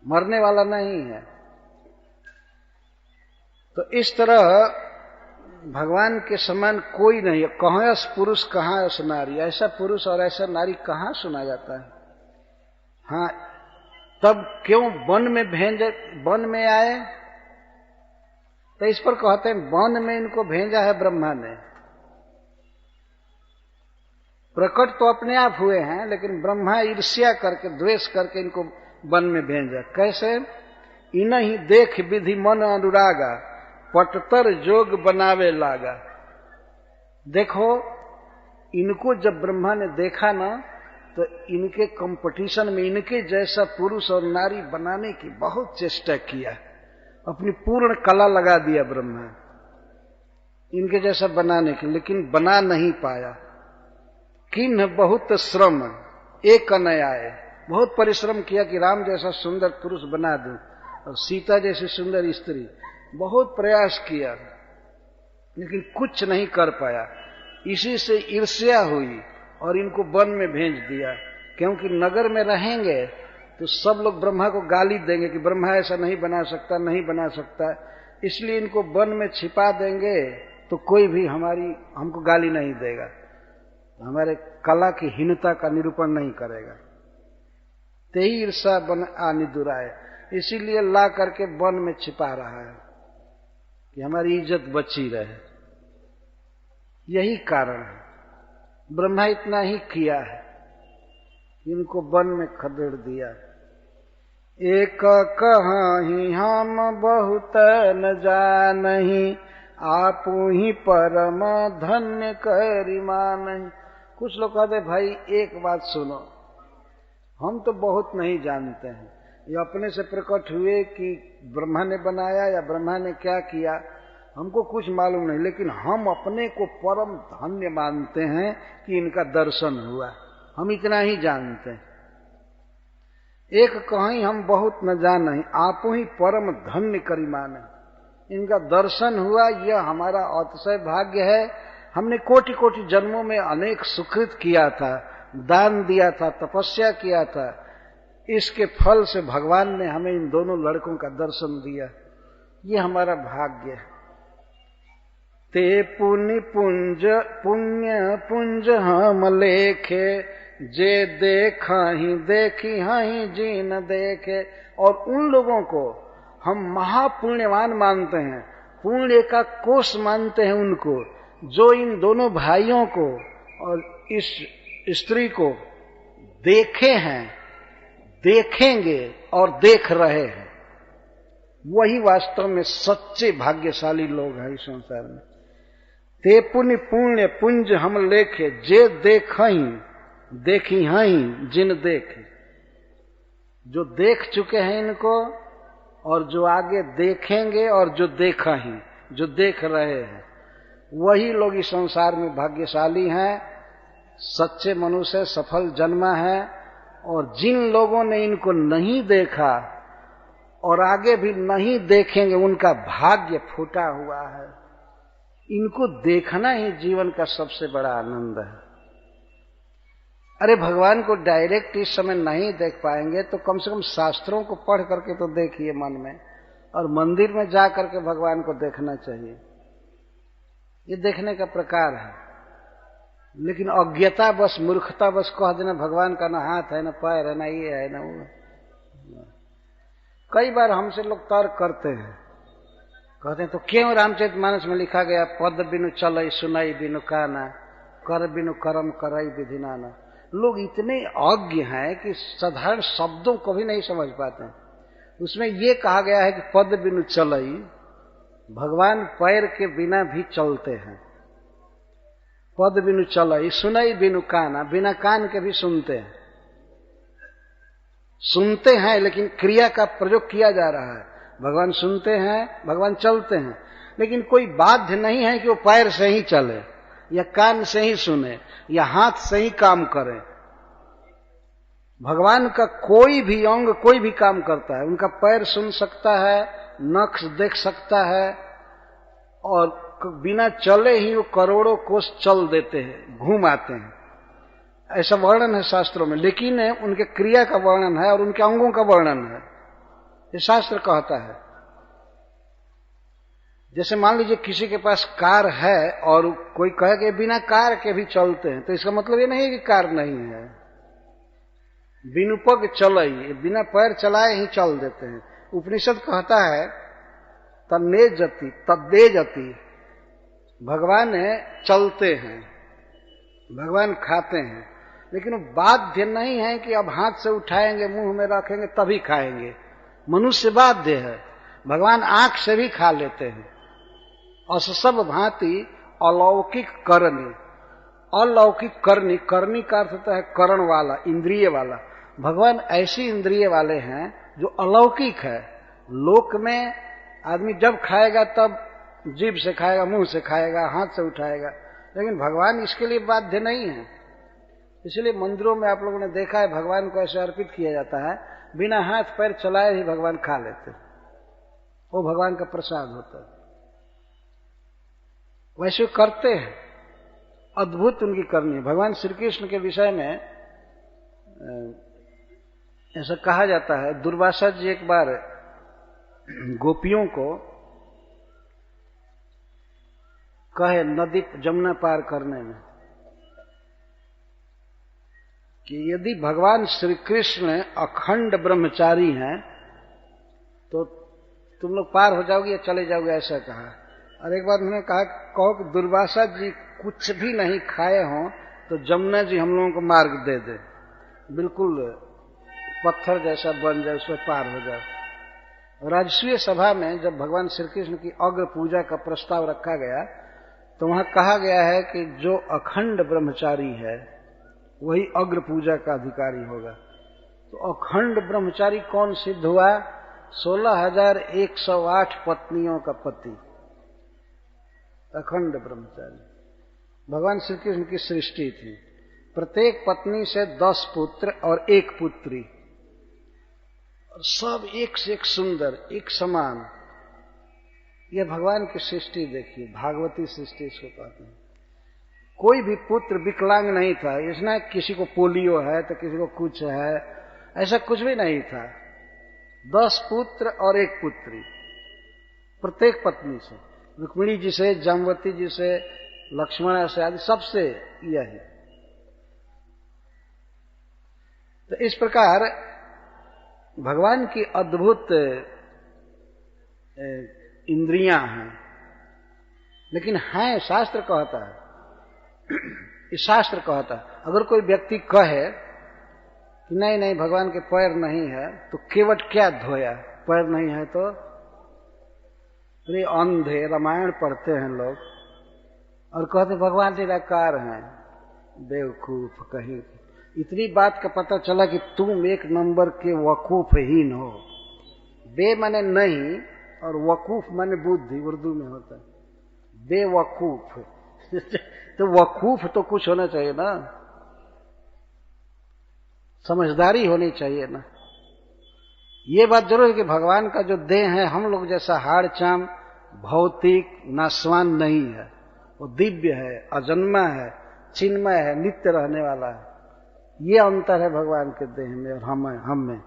मरने वाला नहीं है। तो इस तरह भगवान के समान कोई नहीं है। कहाँ यस पुरुष कहाँ यस नारी, ऐसा पुरुष और ऐसा नारी कहाँ सुना जाता है? हाँ, तब क्यों वन में आए? तो इस पर कहते हैं वन में इनको भेजा है ब्रह्मा ने। प्रकट तो अपने आप हुए हैं, लेकिन ब्रह्मा ईर्ष्या करके, द्वेष करके इनको वन में भेजा। कैसे? इन्हीं देख विधि मन अनुरागा, पटतर जोग बनावे लागा। देखो, इनको जब ब्रह्मा ने देखा ना, तो इनके कंपटीशन में इनके जैसा पुरुष और नारी बनाने की बहुत चेष्टा किया, अपनी पूर्ण कला लगा दिया ब्रह्मा इनके जैसा बनाने की, लेकिन बना नहीं पाया। किन्ह बहुत श्रम एक न आए, बहुत परिश्रम किया कि राम जैसा सुंदर पुरुष बना दूं और सीता जैसी सुंदर स्त्री, बहुत प्रयास किया, लेकिन कुछ नहीं कर पाया। इसी से ईर्ष्या हुई और इनको वन में भेज दिया, क्योंकि नगर में रहेंगे तो सब लोग ब्रह्मा को गाली देंगे कि ब्रह्मा ऐसा नहीं बना सकता, नहीं बना सकता। इसलिए इनको वन में छिपा देंगे तो कोई भी हमको गाली नहीं देगा, हमारे कला की हीनता का निरूपण नहीं करेगा। ते ही ईर्षा बन आनी दुराए, इसीलिए ला करके वन में छिपा रहा है कि हमारी इज्जत बची रहे। यही कारण है, ब्रह्मा इतना ही किया है, इनको वन में खदेड़ दिया। एक कहीं हम बहुत न जानहीं, आपू ही परम धन्य करिमानहीं। कुछ लोग कहते भाई एक बात सुनो, हम तो बहुत नहीं जानते हैं, ये अपने से प्रकट हुए कि ब्रह्मा ने बनाया या ब्रह्मा ने क्या किया, हमको कुछ मालूम नहीं, लेकिन हम अपने को परम धन्य मानते हैं कि इनका दर्शन हुआ, हम इतना ही जानते हैं। एक कहीं हम बहुत न जानहीं, आपू ही परम धन्य करिमानहीं। इनका दर्शन हुआ, यह हमारा अतिशय भाग्य है। हमने कोटि कोटि जन्मों में अनेक सुकृत किया था, दान दिया था, तपस्या किया था, इसके फल से भगवान ने हमें इन दोनों लड़कों का दर्शन दिया, ये हमारा भाग्य है। ते पुण्य पुंज हम लेखे, जे देखा ही देखी ही जी न देखे। और उन लोगों को हम महापुण्यवान मानते हैं पुण्य का कोष मानते हैं उनको जो इन दोनों भाइयों को और इस स्त्री को देखे हैं, देखेंगे और देख रहे हैं। वही वास्तव में सच्चे भाग्यशाली लोग हैं इस संसार में। ते पुण्य पुण्य पुंज हम लेखे, जे देखहीं देखी हहीं जिन देखे। जो देख चुके हैं इनको और जो आगे देखेंगे और जो देखा ही, जो देख रहे हैं, वही लोग इस संसार में भाग्यशाली हैं, सच्चे मनुष्य, सफल जन्मा है। और जिन लोगों ने इनको नहीं देखा और आगे भी नहीं देखेंगे, उनका भाग्य फूटा हुआ है। इनको देखना ही जीवन का सबसे बड़ा आनंद है। अरे भगवान को डायरेक्ट इस समय नहीं देख पाएंगे तो कम से कम शास्त्रों को पढ़ करके तो देखिए मन में, और मंदिर में जा करके भगवान को देखना चाहिए। ये देखने का प्रकार है। लेकिन अज्ञता बस, मूर्खता बस कह देना भगवान का ना हाथ है, ना पैर है, ना ये है, ना वो। कई बार हमसे लोग तर्क करते हैं, कहते हैं तो क्यों रामचरितमानस में लिखा गया पद बिनु चलई सुनई बिनु काना, कर बिनु कर्म करई विधि नाना। लोग इतने अज्ञ हैं कि साधारण शब्दों को भी नहीं समझ पाते हैं। उसमें ये कहा गया है कि पद बिनु चलई, भगवान पैर के बिना भी चलते हैं। पद बिनु चलई सुनई बिनु काना, बिना कान के भी सुनते हैं। सुनते हैं लेकिन क्रिया का प्रयोग किया जा रहा है। भगवान सुनते हैं, भगवान चलते हैं, लेकिन कोई बाध्य नहीं है कि वो पैर से ही चले या कान से ही सुने या हाथ से ही काम करे। भगवान का कोई भी अंग कोई भी काम करता है। उनका पैर सुन सकता है, नख देख सकता है, और बिना चले ही वो करोड़ों कोस चल देते हैं, घूम आते हैं। ऐसा वर्णन है शास्त्रों में, लेकिन उनके क्रिया का वर्णन है और उनके अंगों का वर्णन है। ये शास्त्र कहता है। जैसे मान लीजिए किसी के पास कार है और कोई कहे कि बिना कार के भी चलते हैं, तो इसका मतलब ये नहीं है कि कार नहीं है। बिनु पग चलई, बिना पैर चलाए ही चल देते हैं। उपनिषद कहता है तन्ने जति तद्दे जति, भगवान चलते हैं, भगवान खाते हैं, लेकिन वो बाध्य नहीं है कि अब हाथ से उठाएंगे मुंह में रखेंगे तभी खाएंगे। मनुष्य बाध्य है। भगवान आंख से भी खा लेते हैं। और सब भांति अलौकिक करनी, अलौकिक करनी, करनी का अर्थ होता है करण वाला, इंद्रिय वाला। भगवान ऐसी इंद्रिय वाले हैं जो अलौकिक है। लोक में आदमी जब खाएगा तब जीभ से खाएगा, मुंह से खाएगा, हाथ से उठाएगा, लेकिन भगवान इसके लिए बाध्य नहीं है। इसलिए मंदिरों में आप लोगों ने देखा है भगवान को ऐसे अर्पित किया जाता है, बिना हाथ पैर चलाए ही भगवान खा लेते, वो भगवान का प्रसाद होता है। वैसे करते हैं, अद्भुत उनकी करनी है। भगवान श्री कृष्ण के विषय में ऐसा कहा जाता है, दुर्वासा जी एक बार गोपियों को कहे नदी जमुना पार करने में कि यदि भगवान श्री कृष्ण अखंड ब्रह्मचारी हैं तो तुम लोग पार हो जाओगे या चले जाओगे, ऐसा कहा। और एक बार उन्होंने कहा, कहो कि दुर्वासा जी कुछ भी नहीं खाए हों तो जमुना जी हम लोगों को मार्ग दे दे, बिल्कुल पत्थर जैसा बन जाए, उसमें पार हो जाए। राजसूय सभा में जब भगवान श्री कृष्ण की अग्र पूजा का प्रस्ताव रखा गया तो वहां कहा गया है कि जो अखंड ब्रह्मचारी है वही अग्र पूजा का अधिकारी होगा। तो अखंड ब्रह्मचारी कौन सिद्ध हुआ? 16,108 पत्नियों का पति, अखंड ब्रह्मचारी। भगवान श्री कृष्ण की सृष्टि थी। प्रत्येक पत्नी से 10 पुत्र और 1 पुत्री, और सब एक से एक सुंदर, एक समान। यह भगवान की सृष्टि देखिए, भागवती सृष्टि इसको कहते हैं। कोई भी पुत्र विकलांग नहीं था। इसमें किसी को पोलियो है तो किसी को कुछ है, ऐसा कुछ भी नहीं था। 10 पुत्र और 1 पुत्री प्रत्येक पत्नी से, रुक्मिणी जी से, जामवती जी से, लक्ष्मण से, आदि सबसे यही। तो इस प्रकार भगवान की अद्भुत इंद्रियां हैं, लेकिन है, शास्त्र कहता है, इस शास्त्र कहता है। अगर कोई व्यक्ति कहे कि नहीं नहीं भगवान के पैर नहीं है, तो केवट क्या धोया, पैर नहीं है तो अंधे रामायण पढ़ते हैं लोग और कहते भगवान निराकार हैं। बेवकूफ कहीं। इतनी बात का पता चला कि तुम एक नंबर के वकूफहीन हो। बे माने नहीं और वकूफ माने बुद्धि, उर्दू में होता है बेवकूफ। तो वकूफ तो कुछ होना चाहिए ना, समझदारी होनी चाहिए ना। ये बात जरूर है कि भगवान का जो देह है हम लोग जैसा हाड़ चाम भौतिक नाशवान नहीं है, वो दिव्य है, अजन्मा है, चिन्मय है, नित्य रहने वाला है। ये अंतर है भगवान के देह में और हम में।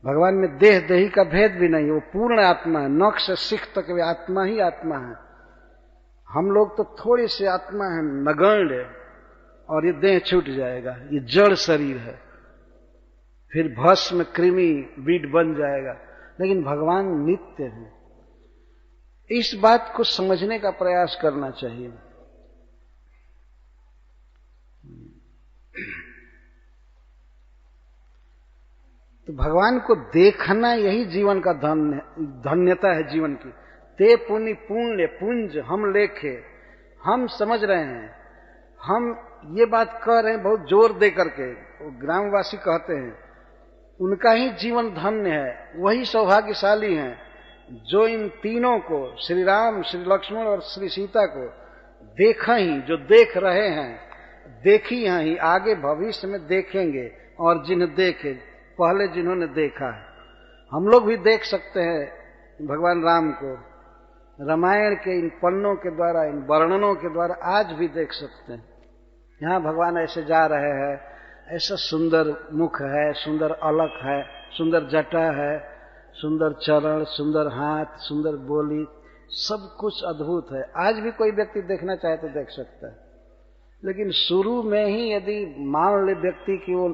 भगवान में देह देही का भेद भी नहीं है, वो पूर्ण आत्मा है, नख से सिख तक वे आत्मा ही आत्मा है। हम लोग तो थोड़ी सी आत्मा है नगण्य, और ये देह छूट जाएगा, ये जड़ शरीर है, फिर भस्म कृमि बीड बन जाएगा। लेकिन भगवान नित्य है। इस बात को समझने का प्रयास करना चाहिए। तो भगवान को देखना यही जीवन का धन्यता है जीवन की। ते पुण्य पुण्य पुंज हम लेखे, हम समझ रहे हैं, हम ये बात कह रहे हैं बहुत जोर दे करके, ग्रामवासी कहते हैं उनका ही जीवन धन्य है, वही सौभाग्यशाली हैं जो इन तीनों को, श्री राम, श्री लक्ष्मण और श्री सीता को देखा ही, जो देख रहे हैं, देखी हैं ही, आगे भविष्य में देखेंगे, और जिन्हें देखे पहले जिन्होंने देखा है। हम लोग भी देख सकते हैं भगवान राम को रामायण के इन पन्नों के द्वारा, इन वर्णनों के द्वारा आज भी देख सकते हैं। यहाँ भगवान ऐसे जा रहे हैं, ऐसा सुंदर मुख है, सुंदर अलक है, सुंदर जटा है, सुंदर चरण, सुंदर हाथ, सुंदर बोली, सब कुछ अद्भुत है। आज भी कोई व्यक्ति देखना चाहे तो देख सकता है। लेकिन शुरू में ही यदि मान ले व्यक्ति की वो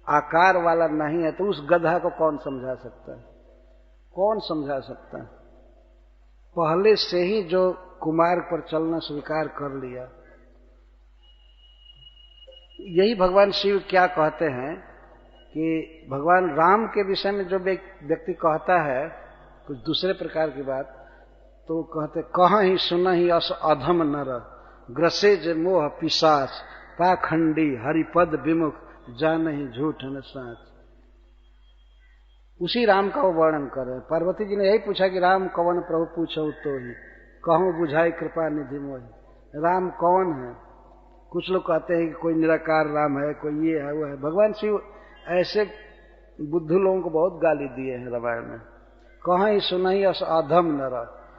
आकार वाला नहीं है, तो उस गधा को कौन समझा सकता है? कौन समझा सकता है? पहले से ही जो कुमार्ग पर चलना स्वीकार कर लिया। यही भगवान शिव क्या कहते हैं कि भगवान राम के विषय में जो व्यक्ति कहता है कुछ दूसरे प्रकार की बात, तो कहते कहाँ ही सुना ही अस अधम नर, ग्रसे जे मोह पिशाच, पाखंडी हरिपद विमुख, जान ही झूठ न साच। उसी राम का वो वर्णन कर रहे हैं। पार्वती जी ने यही पूछा कि राम कौन प्रभु पूछो तो ही, कहूं बुझाई कृपा निधि मोहि। राम कौन है? कुछ लोग कहते हैं कि कोई निराकार राम है, कोई ये है वो है। भगवान शिव ऐसे बुद्धू लोगों को बहुत गाली दिए हैं रामायण में। कहाँ ही सुना ही अस अधम नर,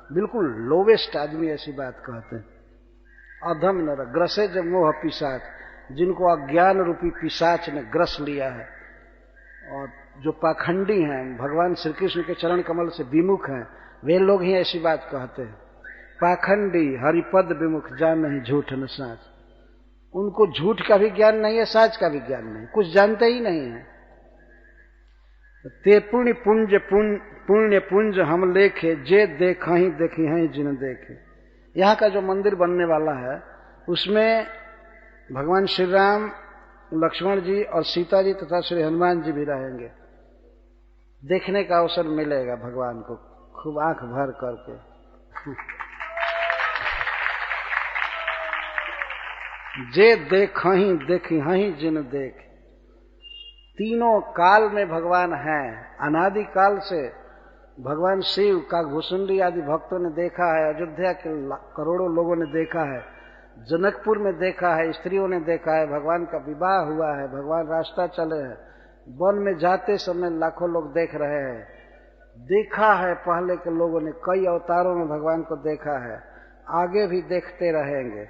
बिल्कुल लोवेस्ट आदमी ऐसी बात कहते हैं। अधम नर ग्रसे जब मोह पिशाच, जिनको अज्ञान रूपी पिशाच ने ग्रस लिया है, और जो पाखंडी हैं, भगवान श्री कृष्ण के चरण कमल से विमुख हैं, वे लोग ही ऐसी बात कहते हैं। पाखंडी हरिपद विमुख, जान नहीं झूठ न साच। उनको झूठ का भी ज्ञान नहीं है, साच का भी ज्ञान नहीं, कुछ जानते ही नहीं है। ते पुण्य पुंज पुण्य पुंज हम लेखे, जे देखा ही देखी हैं जिन देखे। यहाँ का जो मंदिर बनने वाला है उसमें भगवान श्री राम, लक्ष्मण जी और सीता जी तथा श्री हनुमान जी भी रहेंगे। देखने का अवसर मिलेगा भगवान को खूब आंख भर करके। जे देखा ही देखी हैं जिन देख। तीनों काल में भगवान हैं। अनादि काल से भगवान शिव का घुसुंडी आदि भक्तों ने देखा है, अयोध्या के करोड़ों लोगों ने देखा है, जनकपुर में देखा है, स्त्रियों ने देखा है, भगवान का विवाह हुआ है, भगवान रास्ता चले हैं, वन में जाते समय लाखों लोग देख रहे हैं। देखा है पहले के लोगों ने, कई अवतारों में भगवान को देखा है, आगे भी देखते रहेंगे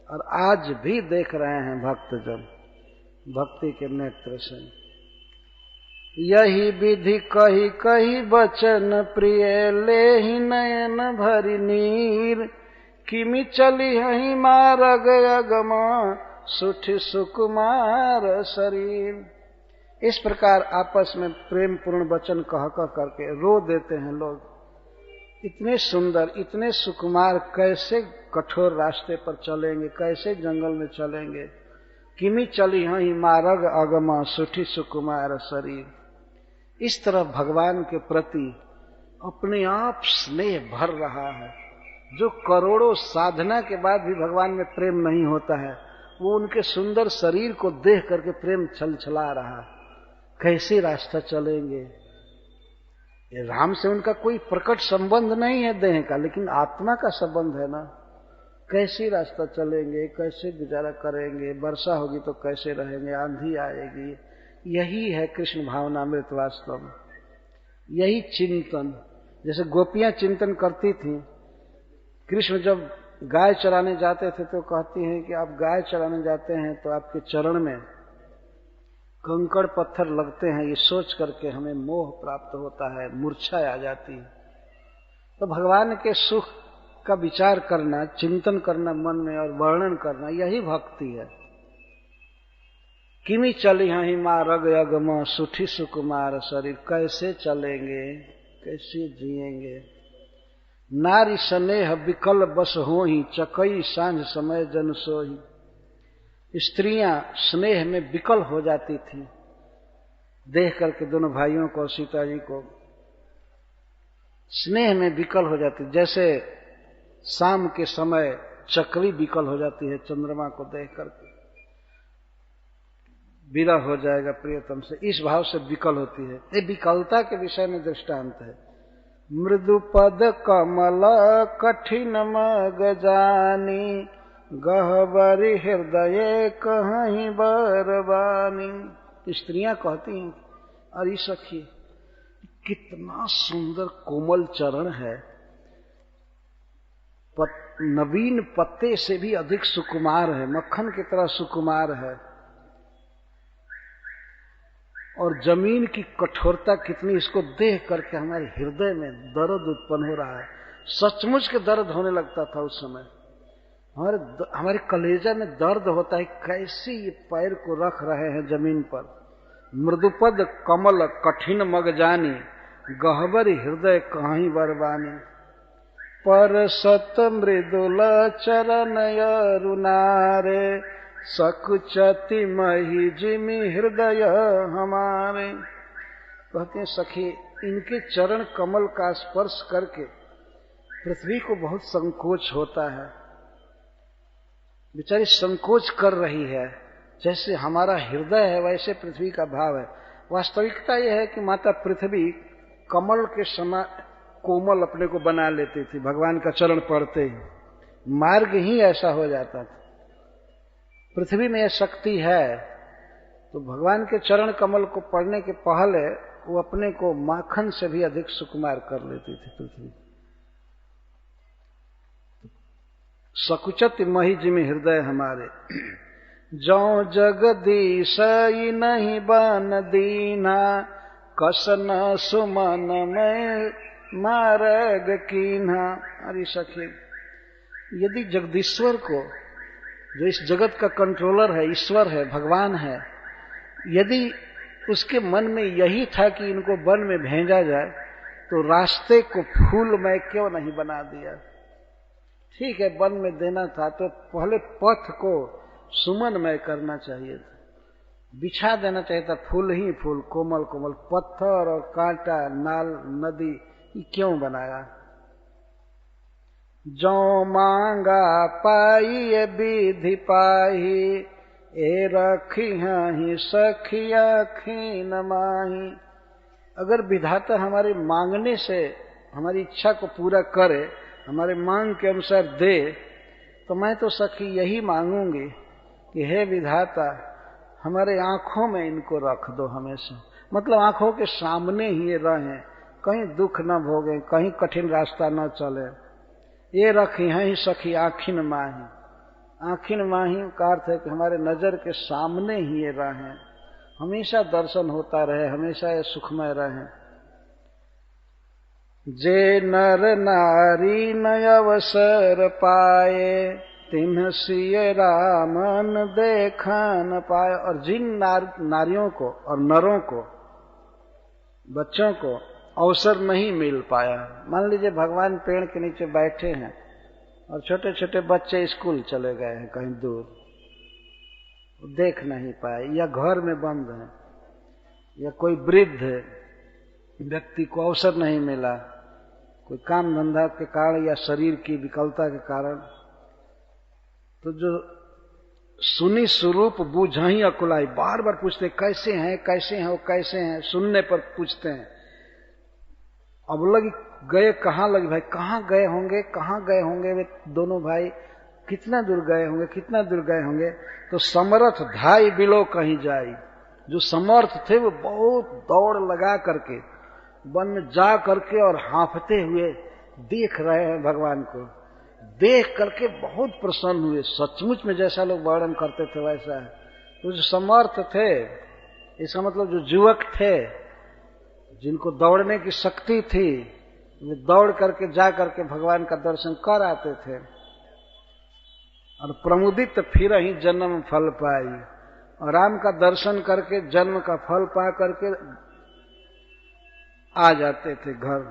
और आज भी देख रहे हैं भक्तजन भक्ति के नेत्र से। यही विधि कही कही बचन प्रिय, ले ही नयन भरी नीर, किमि चली हही मार्ग अगमा, सुठ सुकुमार शरीर। इस प्रकार आपस में प्रेम पूर्ण वचन कह कह करके रो देते हैं लोग। इतने सुंदर, इतने सुकुमार कैसे कठोर रास्ते पर चलेंगे, कैसे जंगल में चलेंगे। किमी चली हई मारग अगमा सुठी सुकुमार शरीर। इस तरह भगवान के प्रति अपने आप स्नेह भर रहा है। जो करोड़ों साधना के बाद भी भगवान में प्रेम नहीं होता है, वो उनके सुंदर शरीर को देख करके प्रेम छलछला रहा। कैसे रास्ता चलेंगे। राम से उनका कोई प्रकट संबंध नहीं है देह का, लेकिन आत्मा का संबंध है ना। कैसे रास्ता चलेंगे, कैसे गुजारा करेंगे, वर्षा होगी तो कैसे रहेंगे, आंधी आएगी। यही है कृष्ण भावनामृत वास्तव में, यही चिंतन। जैसे गोपियां चिंतन करती थी, कृष्ण जब गाय चराने जाते थे तो कहती हैं कि आप गाय चराने जाते हैं तो आपके चरण में कंकड़ पत्थर लगते हैं, ये सोच करके हमें मोह प्राप्त होता है, मूर्छा आ जाती है। तो भगवान के सुख का विचार करना, चिंतन करना मन में और वर्णन करना, यही भक्ति है। किमी चली हई मारग अगम सुठी सुकुमार शरीर। कैसे चलेंगे, कैसे जिएंगे। नारी स्नेह विकल बस होही चकई सांझ समय जन सोही। स्त्रियां स्नेह में विकल हो जाती थी, देख करके दोनों भाइयों को, सीता जी को स्नेह में विकल हो जाती। जैसे शाम के समय चकली विकल हो जाती है चंद्रमा को देख करके, विरह हो जाएगा प्रियतम से, इस भाव से विकल होती है। ये विकलता के विषय में दृष्टांत है। मृदु पद कमल कठिन मग जानी गहबरी हृदय कहीं बरबानी। स्त्रियां कहती हैं, अरे सखी कितना सुंदर कोमल चरण है, नवीन पत्ते से भी अधिक सुकुमार है, मक्खन की तरह सुकुमार है। और जमीन की कठोरता कितनी, इसको देख करके हमारे हृदय में दर्द उत्पन्न हो रहा है। सचमुच के दर्द होने लगता था उस समय, हमारे कलेजा में दर्द होता है। कैसे ये पैर को रख रहे हैं जमीन पर। मृदुपद कमल कठिन मग जानी गहबर हृदय कहीं बरबानी। पर सत मृदुल चरण अरुणारे सकुचति मही जिमि हृदय हमारे। कहते हैं सखी, इनके चरण कमल का स्पर्श करके पृथ्वी को बहुत संकोच होता है। बेचारी संकोच कर रही है, जैसे हमारा हृदय है वैसे पृथ्वी का भाव है। वास्तविकता यह है कि माता पृथ्वी कमल के समान कोमल अपने को बना लेती थी भगवान का चरण पड़ते ही, मार्ग ही ऐसा हो जाता था। पृथ्वी में यह शक्ति है, तो भगवान के चरण कमल को पढ़ने के पहले वो अपने को माखन से भी अधिक सुकुमार कर लेती थी पृथ्वी। सकुचत मही जिमि हृदय हमारे। जौ जगदीश नहीं बन दीना कसन सुमन में मारग कीन्हा। अरे सखी, यदि जगदीश्वर को, जो इस जगत का कंट्रोलर है, ईश्वर है, भगवान है, यदि उसके मन में यही था कि इनको वन में भेजा जाए, तो रास्ते को फूलमय क्यों नहीं बना दिया। ठीक है, वन में देना था तो पहले पथ को सुमनमय करना चाहिए था, बिछा देना चाहिए था फूल ही फूल, कोमल कोमल। पत्थर और कांटा, नाल, नदी, ये क्यों बनाया। जो मांगा पाई विधि पाही ए रखी ही सखिया खीन माही। अगर विधाता हमारे मांगने से हमारी इच्छा को पूरा करे, हमारे मांग के अनुसार दे, तो मैं तो सखी यही मांगूंगी कि हे विधाता हमारे आंखों में इनको रख दो हमेशा। मतलब आंखों के सामने ही ये रहें, कहीं दुख न भोगें, कहीं कठिन रास्ता न चले। ये रखी हैं ही सखी आखिन माही। आखिन माही का अर्थ है कि हमारे नजर के सामने ही ये रहें, हमेशा दर्शन होता रहे, हमेशा ये सुखमय रहें। जे नर नारी न अवसर पाए तिन्ह सिय रामन देखा न पाए। और जिन नारियों को और नरों को, बच्चों को अवसर नहीं मिल पाया। मान लीजिए भगवान पेड़ के नीचे बैठे हैं और छोटे छोटे बच्चे स्कूल चले गए हैं कहीं दूर, देख नहीं पाए, या घर में बंद हैं, या कोई वृद्ध व्यक्ति को अवसर नहीं मिला, कोई काम धंधा के कारण या शरीर की विकलता के कारण, तो जो सुनी स्वरूप बूझही अकुलाई, बार बार पूछते कैसे हैं कैसे हैं, वो कैसे हैं, सुनने पर पूछते हैं। अब लग गए कहाँ लगे भाई, कहाँ गए होंगे, कहाँ गए होंगे वे दोनों भाई, कितना दूर गए होंगे, कितना दूर गए होंगे। तो समर्थ धाई बिलो कहीं जाई, जो समर्थ थे वो बहुत दौड़ लगा करके वन में जा करके और हांफते हुए देख रहे हैं भगवान को, देख करके बहुत प्रसन्न हुए। सचमुच में जैसा लोग वर्णन करते थे वैसा है। तो जो समर्थ थे, इसका मतलब जो युवक थे, जिनको दौड़ने की शक्ति थी, वे दौड़ करके जा करके भगवान का दर्शन कर आते थे और प्रमुदित फिर ही जन्म फल पाई, और राम का दर्शन करके जन्म का फल पा करके आ जाते थे घर।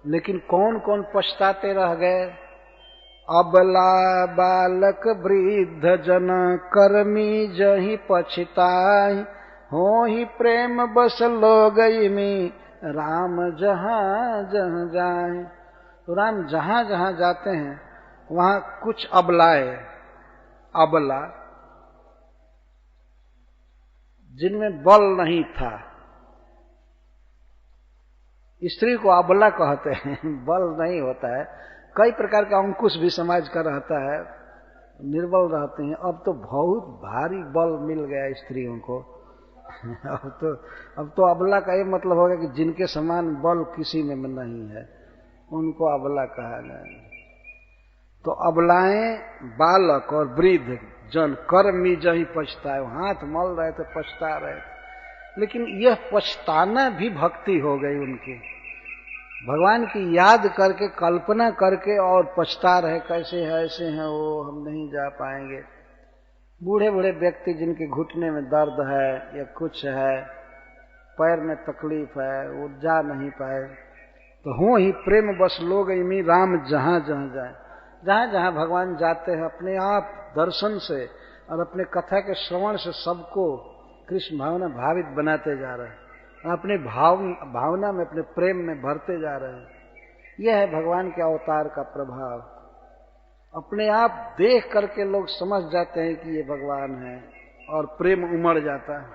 लेकिन कौन कौन पछताते रह गए। अबला बालक वृद्ध जन कर्मी जही पछताई, हो ही प्रेम बस लोगई में राम जहां जहां जाए। तो राम जहां जहां जाते हैं वहां कुछ अबलाए, अबला जिनमें बल नहीं था, स्त्री को अबला कहते हैं, बल नहीं होता है। कई प्रकार का अंकुश भी समाज का रहता है, निर्बल रहते हैं। अब तो बहुत भारी बल मिल गया स्त्रियों को। अब तो अबला का ये मतलब होगा कि जिनके समान बल किसी में नहीं है, उनको अबला कहा जाए। तो अबलाएं बालक और वृद्ध जन कर्मी जही पछताए, हाथ मल रहे थे, पछता रहे थे। लेकिन यह पछताना भी भक्ति हो गई उनकी, भगवान की याद करके, कल्पना करके और पछता रहे, कैसे है ऐसे हैं वो, हम नहीं जा पाएंगे। बूढ़े बूढ़े व्यक्ति जिनके घुटने में दर्द है या कुछ है, पैर में तकलीफ है, वो जा नहीं पाए, तो हो ही प्रेम बस लोग इमी राम जहां जहां जाए। जहां जहां भगवान जाते हैं अपने आप दर्शन से और अपने कथा के श्रवण से सबको कृष्ण भावना भावित बनाते जा रहे हैं, अपने भावना में, अपने प्रेम में भरते जा रहे हैं। यह है भगवान के अवतार का प्रभाव। अपने आप देख करके लोग समझ जाते हैं कि ये भगवान है और प्रेम उमड़ जाता है।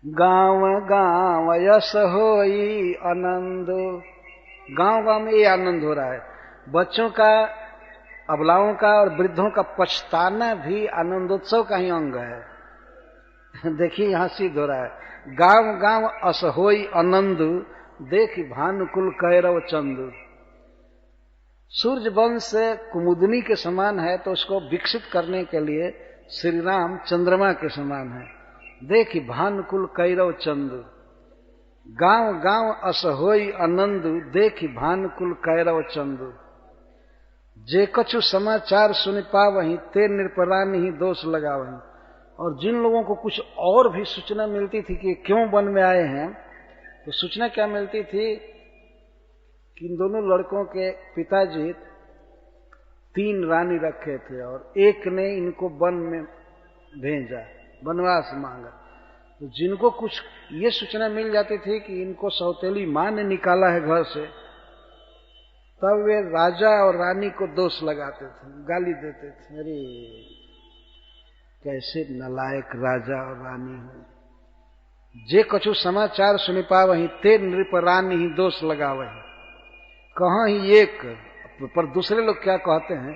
गांव गांव यश होई आनंद, गांव गांव में ये आनंद हो रहा है। बच्चों का, अबलाओं का और वृद्धों का पछताना भी आनंदोत्सव का ही अंग है। देखिए यहां सिद्ध हो रहा है, गांव गांव असहोई आनंद, देख भानुकुल कैरव चंद। सूर्य वंश कुमुदनी के समान है, तो उसको विकसित करने के लिए श्री राम चंद्रमा के समान है। देखी भानुकुल कैरव चंद, गांव गांव असहोई आनंद, देखी भानुकुल कैरव चंद। जे कछु समाचार सुन पावहीं, ते निरपरानी ही दोष लगावहीं। और जिन लोगों को कुछ और भी सूचना मिलती थी कि क्यों वन में आए हैं, तो सूचना क्या मिलती थी कि इन दोनों लड़कों के पिताजी 3 रानी रखे थे और एक ने इनको वन में भेजा, वनवास मांगा। तो जिनको कुछ ये सूचना मिल जाती थी कि इनको सौतेली मां ने निकाला है घर से, तब वे राजा और रानी को दोष लगाते थे, गाली देते थे, अरे कैसे नालायक राजा और रानी हो। जे कछु समाचार सुनि पावहीं, ते नृप रानी ही दोष लगावहीं। कहाँ ही एक, पर दूसरे लोग क्या कहते हैं,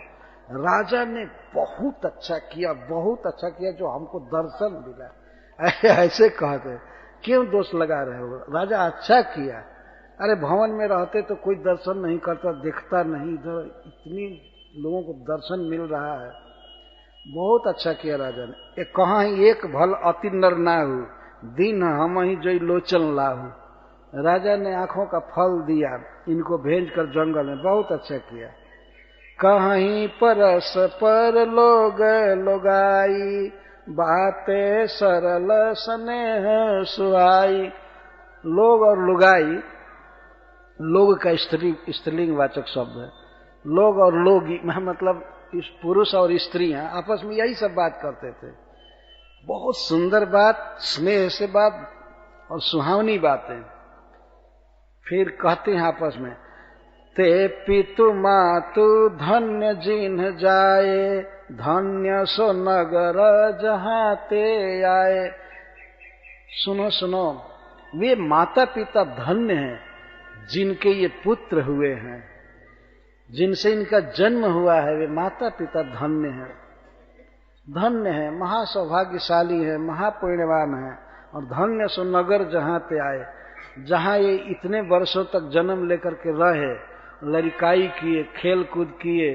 राजा ने बहुत अच्छा किया, बहुत अच्छा किया जो हमको दर्शन मिला, ऐसे कहते। क्यों दोष लगा रहे हो, राजा अच्छा किया। अरे भवन में रहते तो कोई दर्शन नहीं करता, दिखता नहीं, इधर इतनी लोगों को दर्शन मिल रहा है, बहुत अच्छा किया राजा ने। कहाँ ही एक भल अति नर नाहु, दिन हम ही जो लोचन लाहू। राजा ने आंखों का फल दिया, इनको भेज कर जंगल में, बहुत अच्छा किया। कहीं परस पर लोग लोगाई, बातें सरल स्नेह सुहाई। लोग और लुगाई लोग का स्त्रीलिंग वाचक शब्द है। लोग और लोगी मतलब इस पुरुष और स्त्रियां आपस में यही सब बात करते थे। बहुत सुंदर बात, स्नेह से बात और सुहावनी बातें। फिर कहते हैं आपस में, ते पितु मातु धन्य जिन्ह जाए, धन्य सो नगर जहां ते आए। सुनो सुनो, वे माता पिता धन्य हैं जिनके ये पुत्र हुए हैं, जिनसे इनका जन्म हुआ है। वे माता पिता धन्य हैं, धन्य है, महासौभाग्यशाली है, महापुण्यवान है। और धन्य सो नगर जहां ते आए, जहां ये इतने वर्षों तक जन्म लेकर के रहे, लड़काई किए, खेल कूद किए,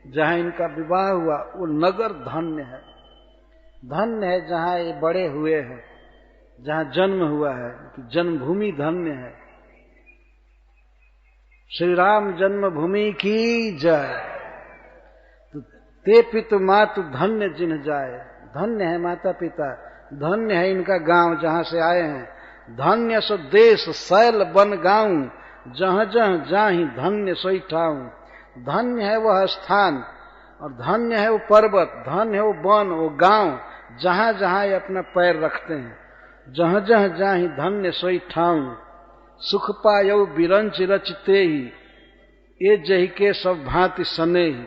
जहां इनका विवाह हुआ, वो नगर धन्य है। धन्य है जहां ये बड़े हुए हैं, जहां जन्म हुआ है, जन्मभूमि धन्य है। श्री राम जन्मभूमि की जय। तो ते पितु मातु धन्य जिन्ह जाए, धन्य है माता पिता, धन्य है इनका गांव जहां से आए हैं। धन्य सो देश शैल बन गाँव, जहां जहां जाहि धन्य सोई ठाऊं। धन्य है वह स्थान और धन्य है वो पर्वत, धन्य है वो वन, वो गांव, जहां जहां ये अपना पैर रखते हैं। जहां जहां जाहि धन्य सोई ठाऊं, सुख पायौ बिरंच रचते ही, ये जही के सब भांति सने ही।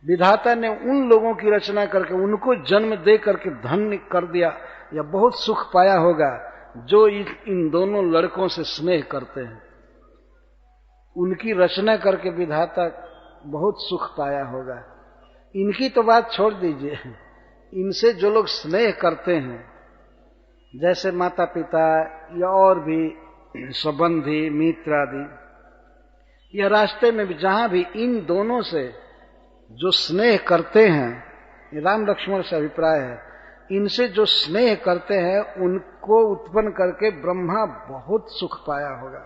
विधाता ने उन लोगों की रचना करके उनको जन्म दे करके धन्य कर दिया, या बहुत सुख पाया होगा जो इन दोनों लड़कों से स्नेह करते हैं। उनकी रचना करके विधाता बहुत सुख पाया होगा। इनकी तो बात छोड़ दीजिए, इनसे जो लोग स्नेह करते हैं, जैसे माता पिता या और भी संबंधी मित्र आदि, या रास्ते में भी जहां भी इन दोनों से जो स्नेह करते हैं, राम लक्ष्मण से अभिप्राय है, इनसे जो स्नेह करते हैं उनको उत्पन्न करके ब्रह्मा बहुत सुख पाया होगा।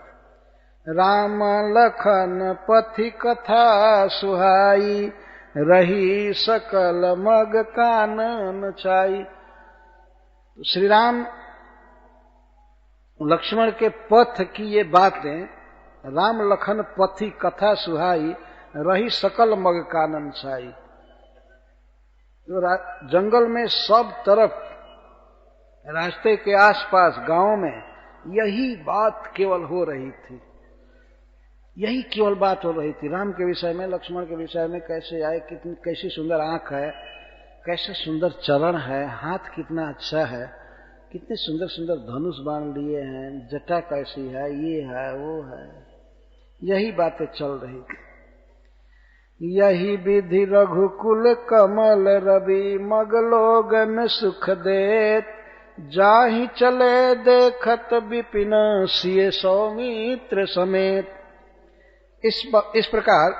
राम लखन पथि कथा सुहाई, रही सकल मग कानन छाई। श्री राम लक्ष्मण के पथ की ये बातें, राम लखन पथि कथा सुहाई, रही सकल मग कानन छाई। तो जंगल में सब तरफ, रास्ते के आसपास, गांव में यही बात केवल हो रही थी, यही केवल बात हो रही थी राम के विषय में, लक्ष्मण के विषय में। कैसे आए, कितनी कैसी सुंदर आंख है, कैसे सुंदर चरण है, हाथ कितना अच्छा है, कितने सुंदर सुंदर धनुष बाण लिए हैं, जटा कैसी है, ये है वो है, यही बातें चल रही थी। यही विधि रघुकुल कमल रवि, मगलोगन सुख देत, जाहि चले देखत विपिन सिय सौमित्र समेत। इस प्रकार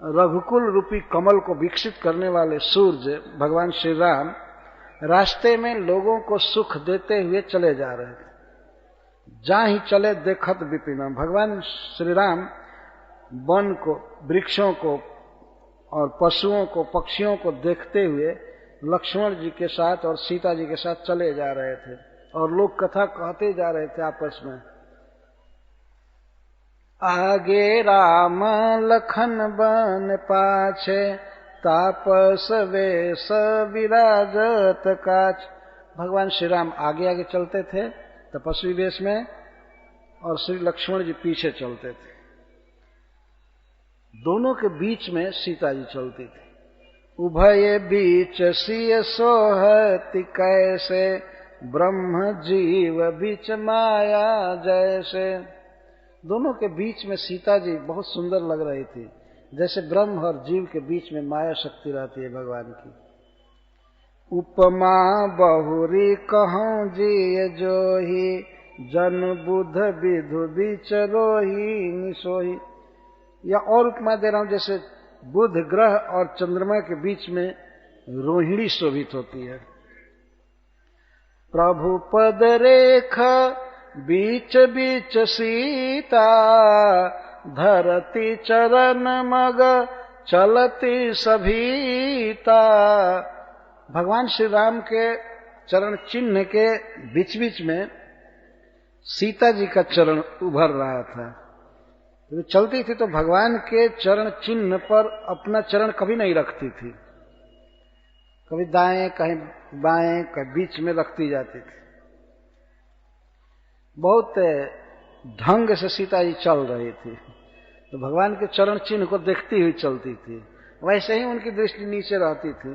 रघुकुल रूपी कमल को विकसित करने वाले सूर्य भगवान श्री राम रास्ते में लोगों को सुख देते हुए चले जा रहे थे। जाहि चले देखत विपिन, भगवान श्री राम वन को, वृक्षों को और पशुओं को, पक्षियों को देखते हुए लक्ष्मण जी के साथ और सीता जी के साथ चले जा रहे थे। और लोग कथा कहते जा रहे थे आपस में, आगे राम लखन बन पाछे, तापस वेश विराजत काछ। भगवान श्री राम आगे आगे चलते थे तपस्वी वेश में, और श्री लक्ष्मण जी पीछे चलते थे। दोनों के बीच में सीता जी चलती थी। उभय बीच सिय सोहति कैसे, ब्रह्म जीव बीच माया जैसे। दोनों के बीच में सीता जी बहुत सुंदर लग रही थी, जैसे ब्रह्म और जीव के बीच में माया शक्ति रहती है भगवान की। उपमा बहुरी कहूं जी जोही, जन बुध विधु बीच रोही निसोही। या और उपमा दे रहा हूं, जैसे बुध ग्रह और चंद्रमा के बीच में रोहिणी शोभित होती है। प्रभु पद रेखा बीच बीच सीता, धरती चरण मग चलती सभीता। भगवान श्री राम के चरण चिन्ह के बीच बीच में सीता जी का चरण उभर रहा था। तो चलती थी तो भगवान के चरण चिन्ह पर अपना चरण कभी नहीं रखती थी, कभी दाएं कहीं बाएं कहीं बीच में रखती जाती थी। बहुत ढंग से सीता जी चल रही थी, तो भगवान के चरण चिन्ह को देखती हुई चलती थी। वैसे ही उनकी दृष्टि नीचे रहती थी।